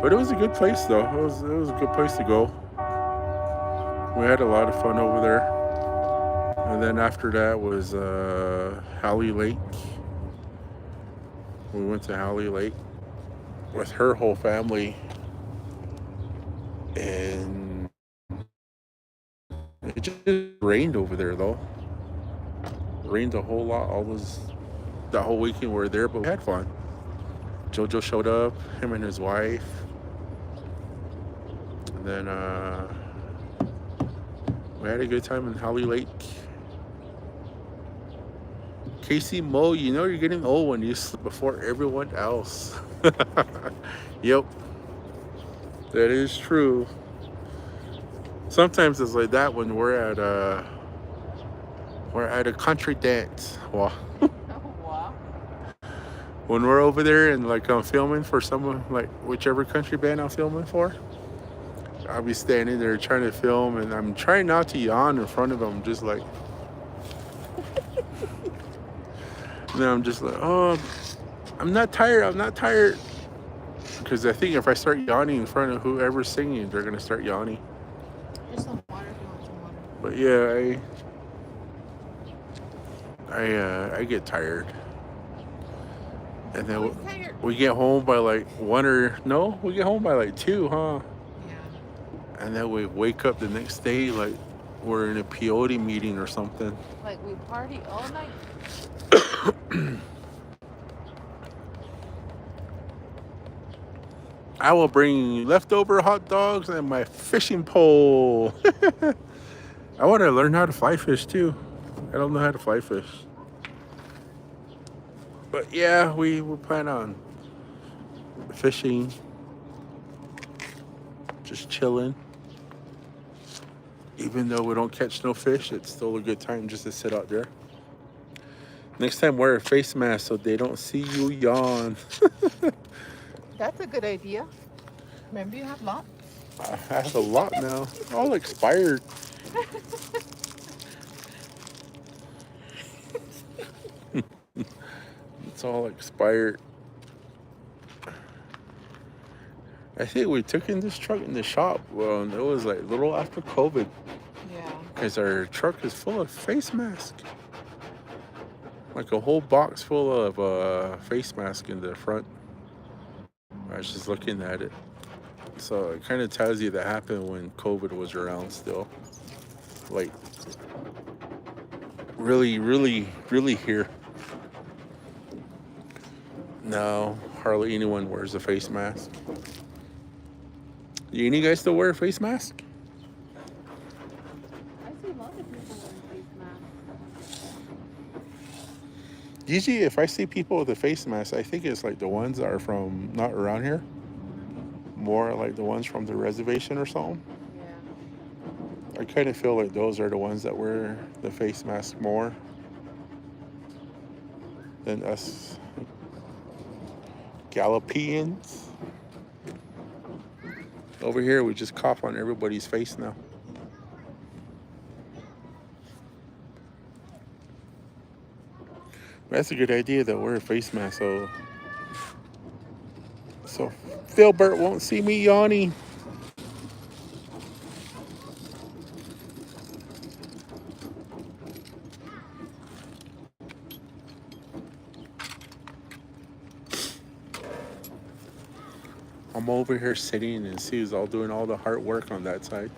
But it was a good place though. It was a good place to go. We had a lot of fun over there. And then after that was Halley Lake. We went to Halley Lake with her whole family. And it just rained over there though. Rained a whole lot. That whole weekend we were there, but we had fun. Jojo showed up, him and his wife. And then we had a good time in Holly Lake. Casey Mo, you know you're getting old when you sleep before everyone else. Yep, that is true. Sometimes it's like that when we're at a country dance. Well, when we're over there and like I'm filming for someone, like whichever country band I'm filming for, I'll be standing there trying to film and I'm trying not to yawn in front of them, just like. And then I'm just like, oh, I'm not tired. Because I think if I start yawning in front of whoever's singing, they're going to start yawning. Here's some water if you want some water. But yeah, I get tired. And then we get home by like 1 or, no, we get home by like 2, huh? Yeah. And then we wake up the next day like we're in a peyote meeting or something. Like we party all night. I will bring leftover hot dogs and my fishing pole. I want to learn how to fly fish too. I don't know how to fly fish. But yeah, we plan on fishing, just chilling. Even though we don't catch no fish, it's still a good time just to sit out there. Next time, wear a face mask so they don't see you yawn. That's a good idea. Remember you have lots? I have a lot now. All expired. It's all expired. I think we took in this truck in the shop. Well, it was like a little after COVID. Yeah. Because our truck is full of face masks. Like a whole box full of face mask in the front. I was just looking at it. So it kind of tells you that happened when COVID was around still. Like, really, really, really here. No, hardly anyone wears a face mask. Do any guys still wear a face mask? I see a lot of people wearing face masks. Usually if I see people with a face mask, I think it's like the ones that are from not around here. More like the ones from the reservation or something. Yeah. I kind of feel like those are the ones that wear the face mask more than us Galipeans. Over here, we just cough on everybody's face now. That's a good idea, though. Wear a face mask, so Philbert won't see me yawning. I'm over here sitting and Sue's all doing all the hard work on that side.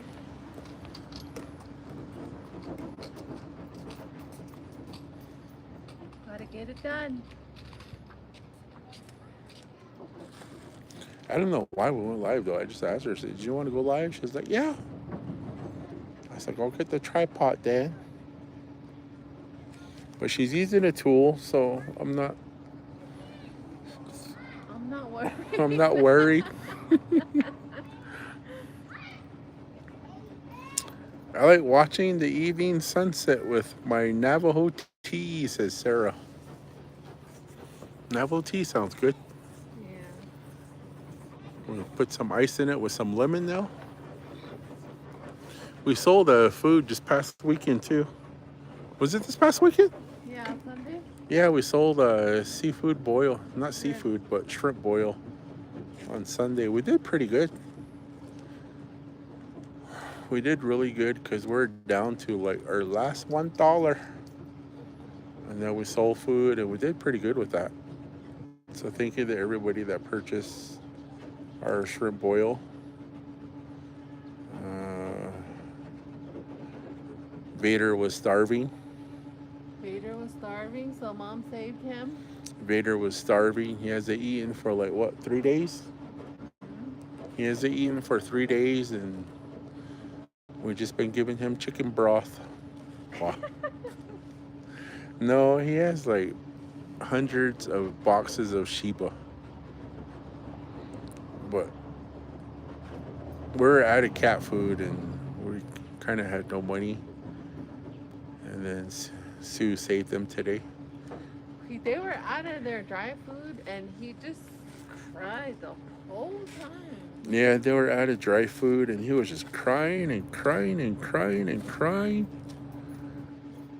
Gotta get it done. I don't know why we went live though. I just asked her, I said, "Do you want to go live?" She's like, "Yeah." I was like, "Go get the tripod, Dad." But she's using a tool, so I'm not I'm not worried. I like watching the evening sunset with my Navajo tea, says Sarah. Navajo tea sounds good. Yeah. We're gonna put some ice in it with some lemon now. We sold food just past weekend too. Was it this past weekend? Yeah, Sunday? Yeah, we sold seafood boil. Not Shrimp. seafood, but shrimp boil on Sunday. We did pretty good. We did really good because we're down to like our last $1. And then we sold food and we did pretty good with that. So thank you to everybody that purchased our shrimp boil. Uh, Vader was starving. Vader was starving, so Mom saved him. Vader was starving. He hasn't eaten for like what, 3 days? He hasn't eaten for 3 days, and we've just been giving him chicken broth. Wow. No, he has like hundreds of boxes of Sheba. But we're out of cat food, and we kind of had no money. And then Sue saved them today. They were out of their dry food, and he just cried the whole time. Yeah, they were out of dry food, and he was just crying and crying and crying and crying.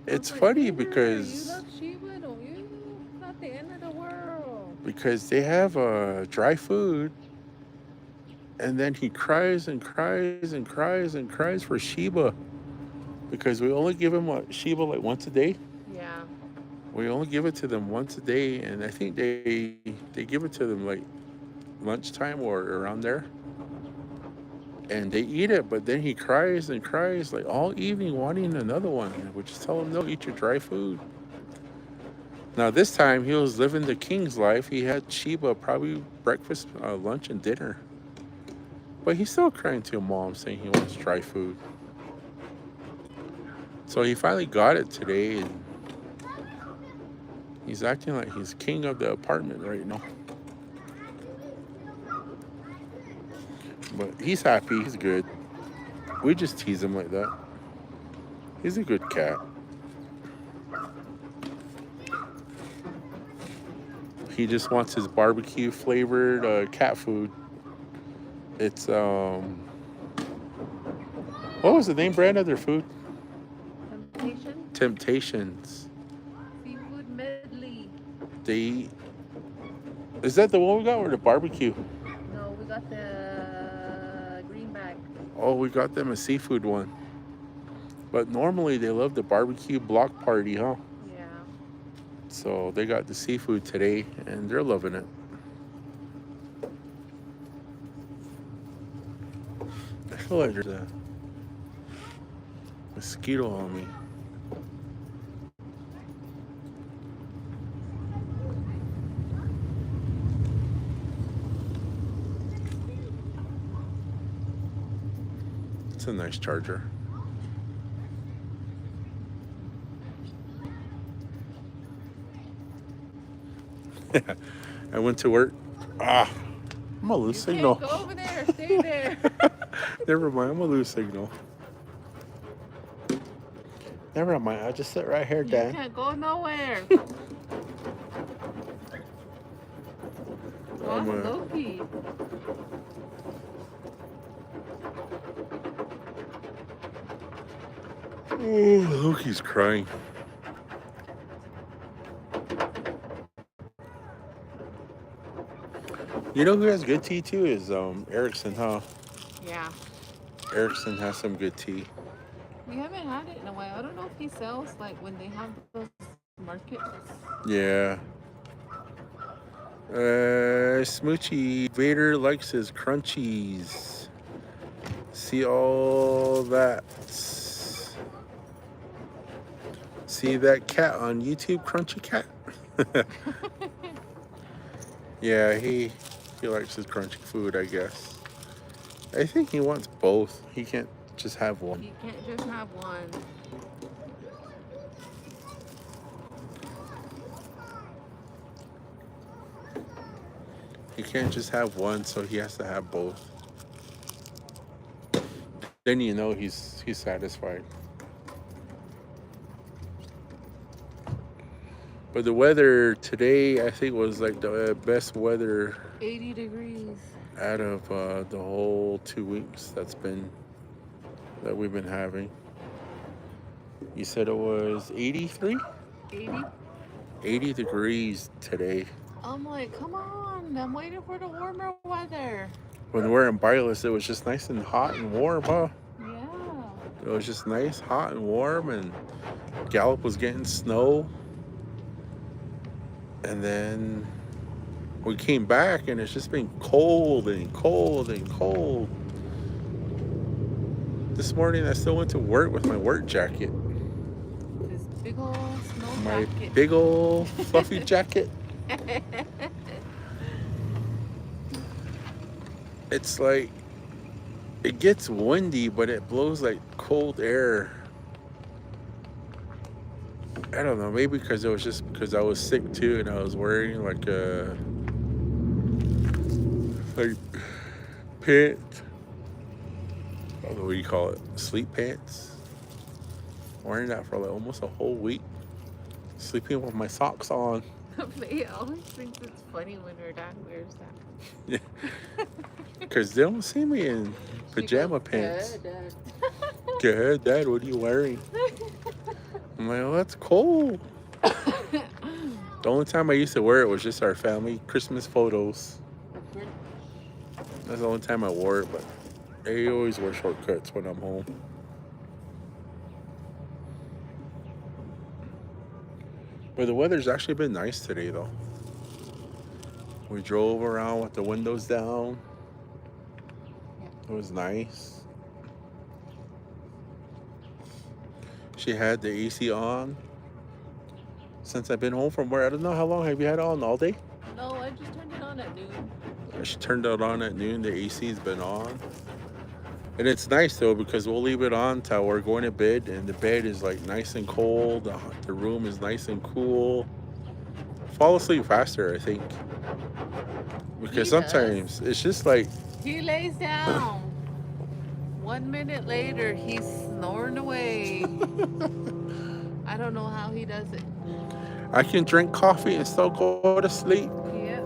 It's like, funny Vader, because you love Sheba, don't you? It's not the end of the world. because they have dry food, and then he cries and cries and cries and cries for Sheba because we only give him Sheba like once a day. Yeah. We only give it to them once a day, and I think they give it to them like lunchtime or around there. And they eat it, but then he cries and cries like all evening wanting another one. And we just tell him, no, eat your dry food. Now this time he was living the king's life. He had Sheba probably breakfast, lunch, and dinner. But he's still crying to Mom saying he wants dry food. So he finally got it today, and he's acting like he's king of the apartment right now. But he's happy, he's good. We just tease him like that. He's a good cat. He just wants his barbecue flavored cat food. It's what was the name brand of their food? Temptation? Temptations. Seafood medley. Is that the one we got or the barbecue? No, we got the greenback. Oh, we got them a seafood one. But normally they love the barbecue block party, huh? Yeah. So they got the seafood today, and they're loving it. I feel like there's a mosquito on me. It's a nice charger. I went to work. I'm gonna lose signal. Can't go over there. Stay there. Never mind, I'm gonna lose signal. Never mind, I'll just sit right here, You Dan. can't go nowhere. Wow, Loki. Oh, Loki's crying. You know who has good tea too is Erickson, huh? Yeah. Erickson has some good tea. We haven't had it in a while. I don't know if he sells like when they have those markets. Yeah. Smoochie Vader likes his crunchies. See all that. See that cat on YouTube, Crunchy Cat? Yeah, he likes his crunchy food, I guess. I think he wants both. He can't just have one. You can't just have one. He can't just have one, so he has to have both. Then you know he's satisfied. But the weather today, I think, was like the best weather 80 degrees. out of the whole 2 weeks that we've been having. You said it was 83? 80. 80 degrees today. I'm like, come on. I'm waiting for the warmer weather. When we're in Bylus, it was just nice and hot and warm, huh? Yeah. It was just nice, hot and warm, and Gallup was getting snow. And then we came back, and it's just been cold and cold and cold. This morning, I still went to work with my work jacket. This big old snow My jacket. big old fluffy jacket. It's like, it gets windy, but it blows like cold air. I don't know, maybe because it was just because I was sick too, and I was wearing like like pants. I don't know what you call it, sleep pants. Wearing that for like almost a whole week, sleeping with my socks on. They always think it's funny when her dad wears that. Because they don't see me in pajama pants. Good, Good, Dad, what are you wearing? I'm like, oh, that's cold. The only time I used to wear it was just our family Christmas photos. That's the only time I wore it, but I always wear shortcuts when I'm home. But the weather's actually been nice today, though. We drove around with the windows down. It was nice. She had the AC on. Since I've been home from work, I don't know how long. Have you had it on all day? No, I just turned it on at noon. She turned it on at noon. The AC's been on. And it's nice, though, because we'll leave it on till we're going to bed. And the bed is, like, nice and cold. The room is nice and cool. Fall asleep faster, I think. Because sometimes it's just like... He lays down. 1 minute later, he's snoring away. I don't know how he does it. I can drink coffee and still go to sleep. Yeah.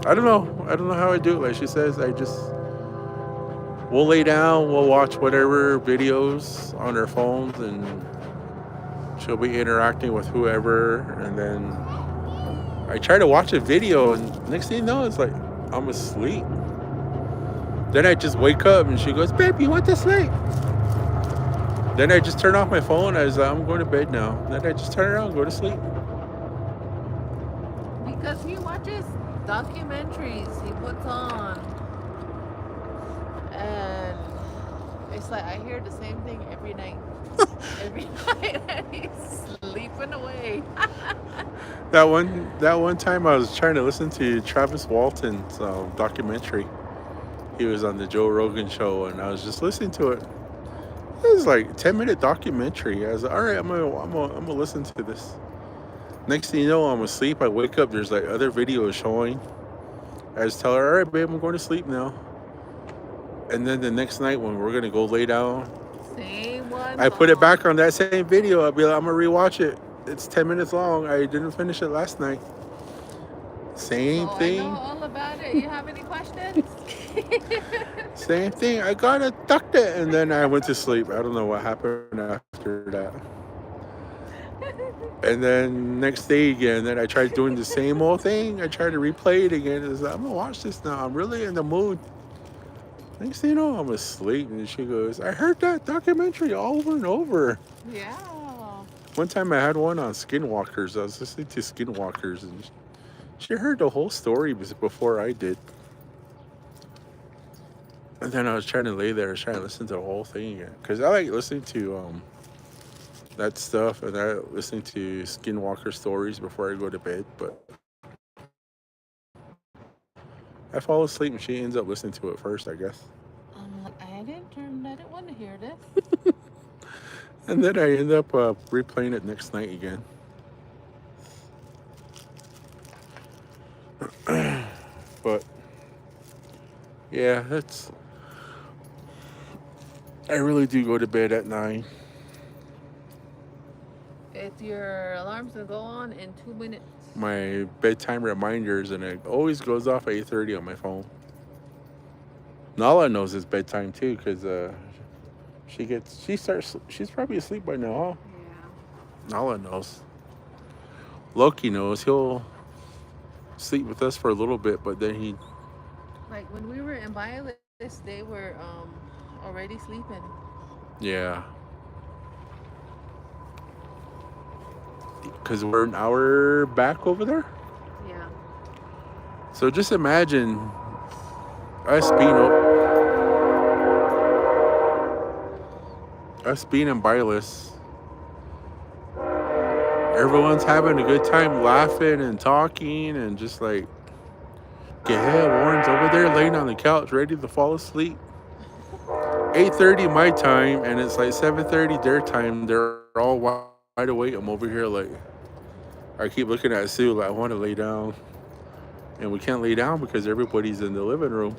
I don't know how I do it. Like she says, we'll lay down, we'll watch whatever videos on our phones, and she'll be interacting with whoever. And then I try to watch a video, and next thing you know, it's like I'm asleep. Then I just wake up, and she goes, "Babe, you went to sleep." Then I just turn off my phone. I was like, I'm going to bed now. Then I just turn around and go to sleep. Because he watches documentaries he puts on. And it's like I hear the same thing every night. Every night, and he's sleeping away. That one time I was trying to listen to Travis Walton's documentary. He was on the Joe Rogan show, and I was just listening to it. It was like a 10-minute documentary. I was like, all right, I'm gonna listen to this. Next thing you know, I'm asleep. I wake up. There's like other videos showing. I just tell her, all right, babe, I'm going to sleep now. And then the next night when we're gonna go lay down, Same one. I put it back on that same video. I'll be like, I'm gonna rewatch it. It's 10 minutes long. I didn't finish it last night. Same thing. I know all about it. You have any questions? Same thing. I got abducted, and then I went to sleep. I don't know what happened after that. And then next day again, then I tried doing the same old thing. I tried to replay it again. It's like, I'm gonna watch this now. I'm really in the mood. Next thing you know, I'm asleep, and she goes, I heard that documentary over and over. Yeah. One time I had one on skinwalkers. I was listening to skinwalkers, and she heard the whole story before I did. And then I was trying to lay there, trying to listen to the whole thing again. Because I like listening to that stuff, and I like listening to skinwalker stories before I go to bed. But I fall asleep, and she ends up listening to it first, I guess. I didn't want to hear this. And then I end up replaying it next night again. Yeah, that's. I really do go to bed at 9. It's your alarm's gonna go on in 2 minutes. My bedtime reminders, and it always goes off at 8:30 on my phone. Nala knows it's bedtime too, cause she's probably asleep by now. Huh? Yeah. Nala knows. Loki knows. He'll sleep with us for a little bit, but then he. Like when we were in Violet's, they were already sleeping. Yeah, cause we're an hour back over there. Yeah. So just imagine us being us being in Bylus. Everyone's having a good time laughing and talking and just like, yeah, Warren's over there laying on the couch ready to fall asleep. 8:30 my time and it's like 7:30 their time. They're all wide awake. I'm over here like, I keep looking at Sue like I want to lay down, and we can't lay down because everybody's in the living room.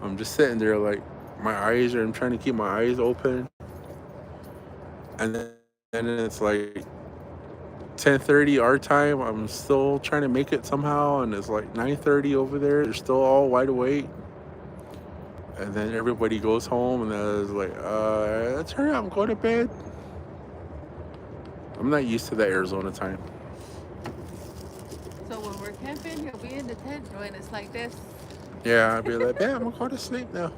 I'm just sitting there like my eyes are. I'm trying to keep my eyes open, and then it's like 10:30 our time. I'm still trying to make it somehow, and it's like 9:30 over there. They're still all wide awake, and then everybody goes home, and I was like, let's hurry up and go to bed. I'm not used to that Arizona time. So when we're camping, he'll be in the tent when it's like this. Yeah, I'd be like, yeah, I'm gonna go to sleep now.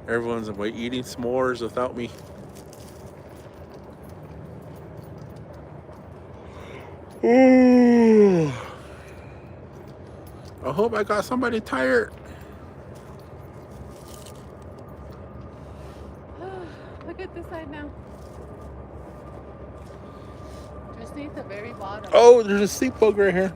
Everyone's like eating s'mores without me. Ooh. I hope I got somebody tired. Look at this side now. Just need the very bottom. Oh, there's a sleep bug right here.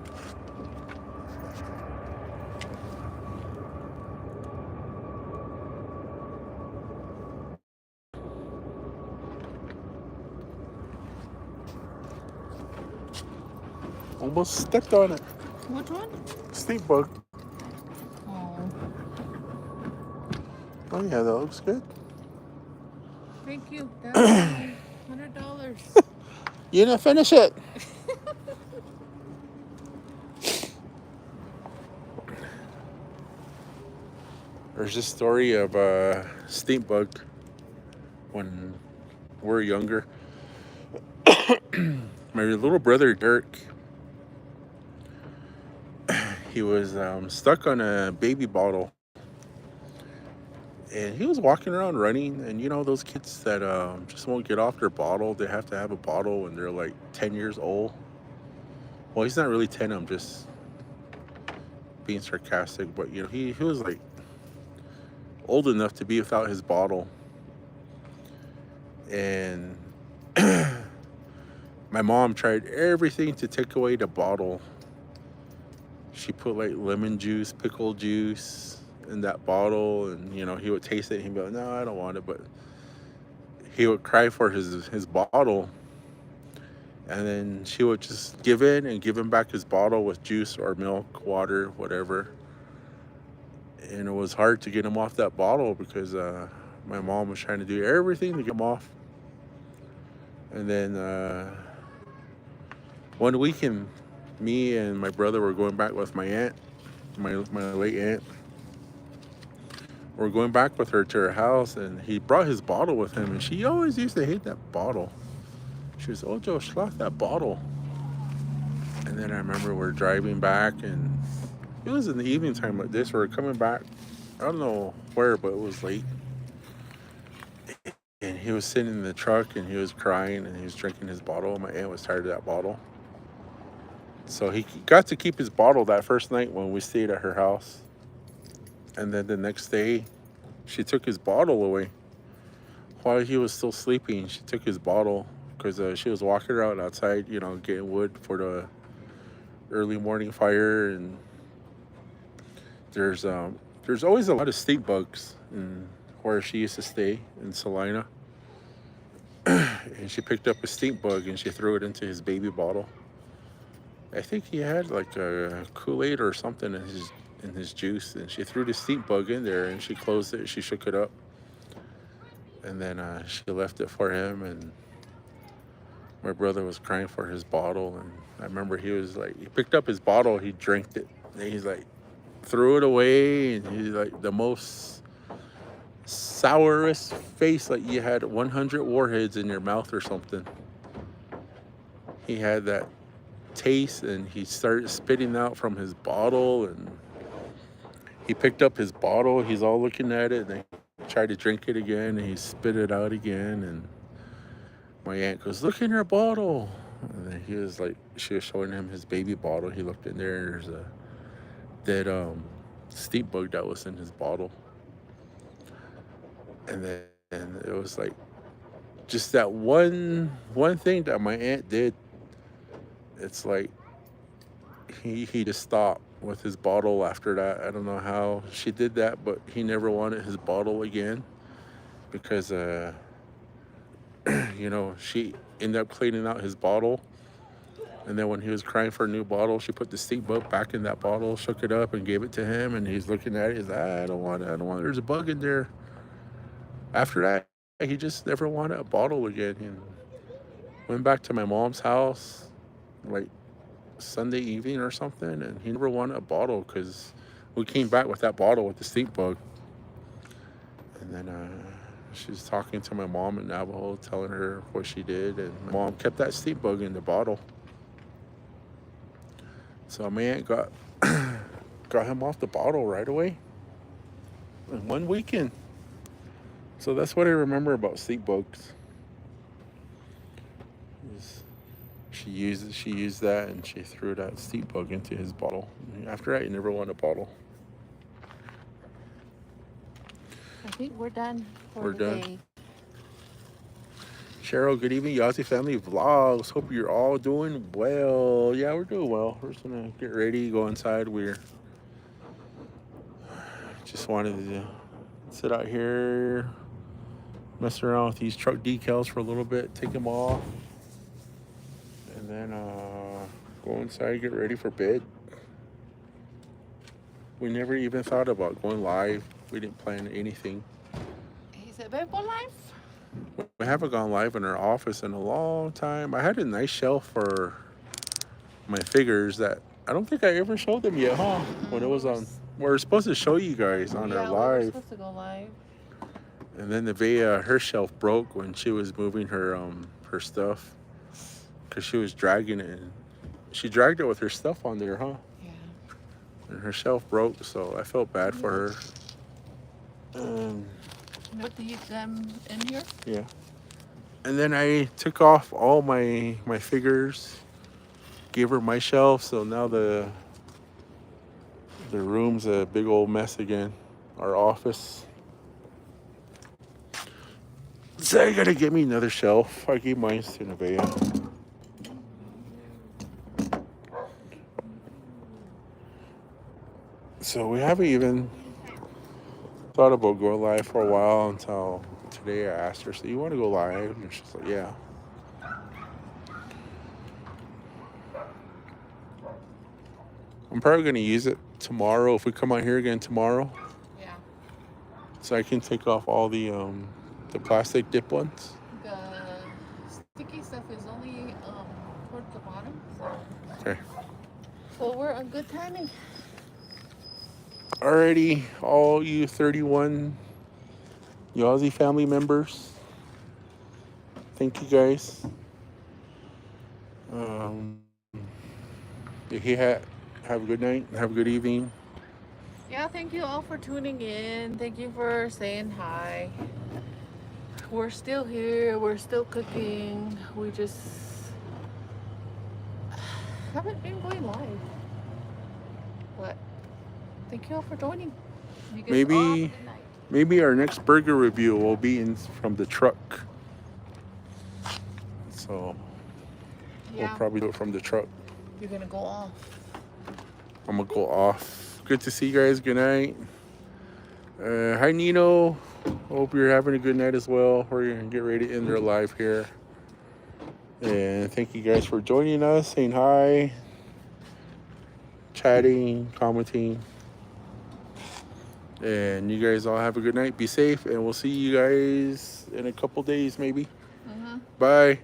Almost stepped on it. Which one? Sleep bug. Oh, Oh yeah, that looks good. thank you. That's $100. You didn't finish it. There's this story of a sleep bug when we were younger. My little brother Dirk, he was stuck on a baby bottle, and he was walking around running. And you know those kids that just won't get off their bottle. They have to have a bottle when they're like 10 years old. Well, he's not really 10. I'm just being sarcastic, but you know he was like old enough to be without his bottle, and my mom tried everything to take away the bottle. She put like lemon juice, pickle juice in that bottle, and you know he would taste it. And he'd be like, "No, I don't want it," but he would cry for his bottle, and then she would just give in and give him back his bottle with juice or milk, water, whatever. And it was hard to get him off that bottle because my mom was trying to do everything to get him off. And then one weekend, me and my brother were going back with my aunt, my late aunt. We're going back with her to her house, and he brought his bottle with him, and she always used to hate that bottle. She was, "Oh, Joe, sloth that bottle." And then I remember we're driving back, and it was in the evening time like this. We were coming back, I don't know where, but it was late. And he was sitting in the truck, and he was crying, and he was drinking his bottle. My aunt was tired of that bottle. So he got to keep his bottle that first night when we stayed at her house. And then the next day, she took his bottle away. While he was still sleeping, she took his bottle because she was walking around outside, you know, getting wood for the early morning fire. And there's always a lot of stink bugs in where she used to stay in Salina. And she picked up a stink bug and she threw it into his baby bottle. I think he had like a Kool-Aid or something in his in his juice, and she threw the stink bug in there, and she closed it. She shook it up, and then she left it for him. And my brother was crying for his bottle, and I remember he was like, he picked up his bottle, he drank it, and he's like, threw it away, and he's like the most sourest face, like you had 100 warheads in your mouth or something. He had that taste, and he started spitting out from his bottle, and he picked up his bottle, he's all looking at it, and then he tried to drink it again, and he spit it out again. And my aunt goes, look in your bottle. And then he was like, she was showing him his baby bottle. He looked in there, and there's a dead stink bug that was in his bottle. And then it was like just that one thing that my aunt did. It's like he just stopped with his bottle after that. I don't know how she did that, but he never wanted his bottle again because she ended up cleaning out his bottle. And then when he was crying for a new bottle, she put the stink bug back in that bottle, shook it up, and gave it to him. And he's looking at it. He's like, I don't want it. I don't want it. There's a bug in there. After that, he just never wanted a bottle again. And went back to my mom's house, like Sunday evening or something, and he never wanted a bottle because we came back with that bottle with the stink bug. And then she's talking to my mom in Navajo, telling her what she did, and my mom kept that stink bug in the bottle. So my aunt got him off the bottle right away in one weekend. So that's what I remember about stink bugs. She used that, and she threw that stink bug into his bottle. After that, he never wanted a bottle. I think we're done for We're the done. day. Cheryl, good evening. Yazzie Family Vlogs. Hope you're all doing well. Yeah, we're doing well. We're just gonna get ready, go inside. We're just wanted to sit out here, mess around with these truck decals for a little bit, take them off, and then go inside, get ready for bed. We never even thought about going live. We didn't plan anything. He said, babe, go live. We haven't gone live in our office in a long time. I had a nice shelf for my figures that I don't think I ever showed them yet, huh? When it was on, we were supposed to show you guys on our We were live. supposed to go live. And then her shelf broke when she was moving her stuff, because she was dragging it. And she dragged it with her stuff on there, huh? Yeah. And her shelf broke, so I felt bad for her. Put them in here. Yeah. And then I took off all my figures, gave her my shelf, so now the room's a big old mess again. Our office. So I gotta get me another shelf. I gave mine to Nevaeh. So we haven't even thought about going live for a while until today. I asked her, so you want to go live? And she's like, yeah. I'm probably going to use it tomorrow if we come out here again tomorrow. Yeah. So I can take off all the plastic dip ones. The sticky stuff is only towards the bottom. Okay. So we're on good timing. Alrighty, all you 31 Yazzie family members, thank you guys. Have a good night, have a good evening. Yeah, thank you all for tuning in. Thank you for saying hi. We're still here. We're still cooking. We just haven't been going live. But thank you all for joining. You guys all have a good night. Maybe our next burger review will be from the truck. So we'll probably do it from the truck. You're gonna go off. I'm gonna go off. Good to see you guys. Good night. Hi Nino. Hope you're having a good night as well. We're gonna get ready to end our live here. And thank you guys for joining us, saying hi, chatting, commenting. And you guys all have a good night. Be safe, and we'll see you guys in a couple days, maybe. Uh-huh. Bye.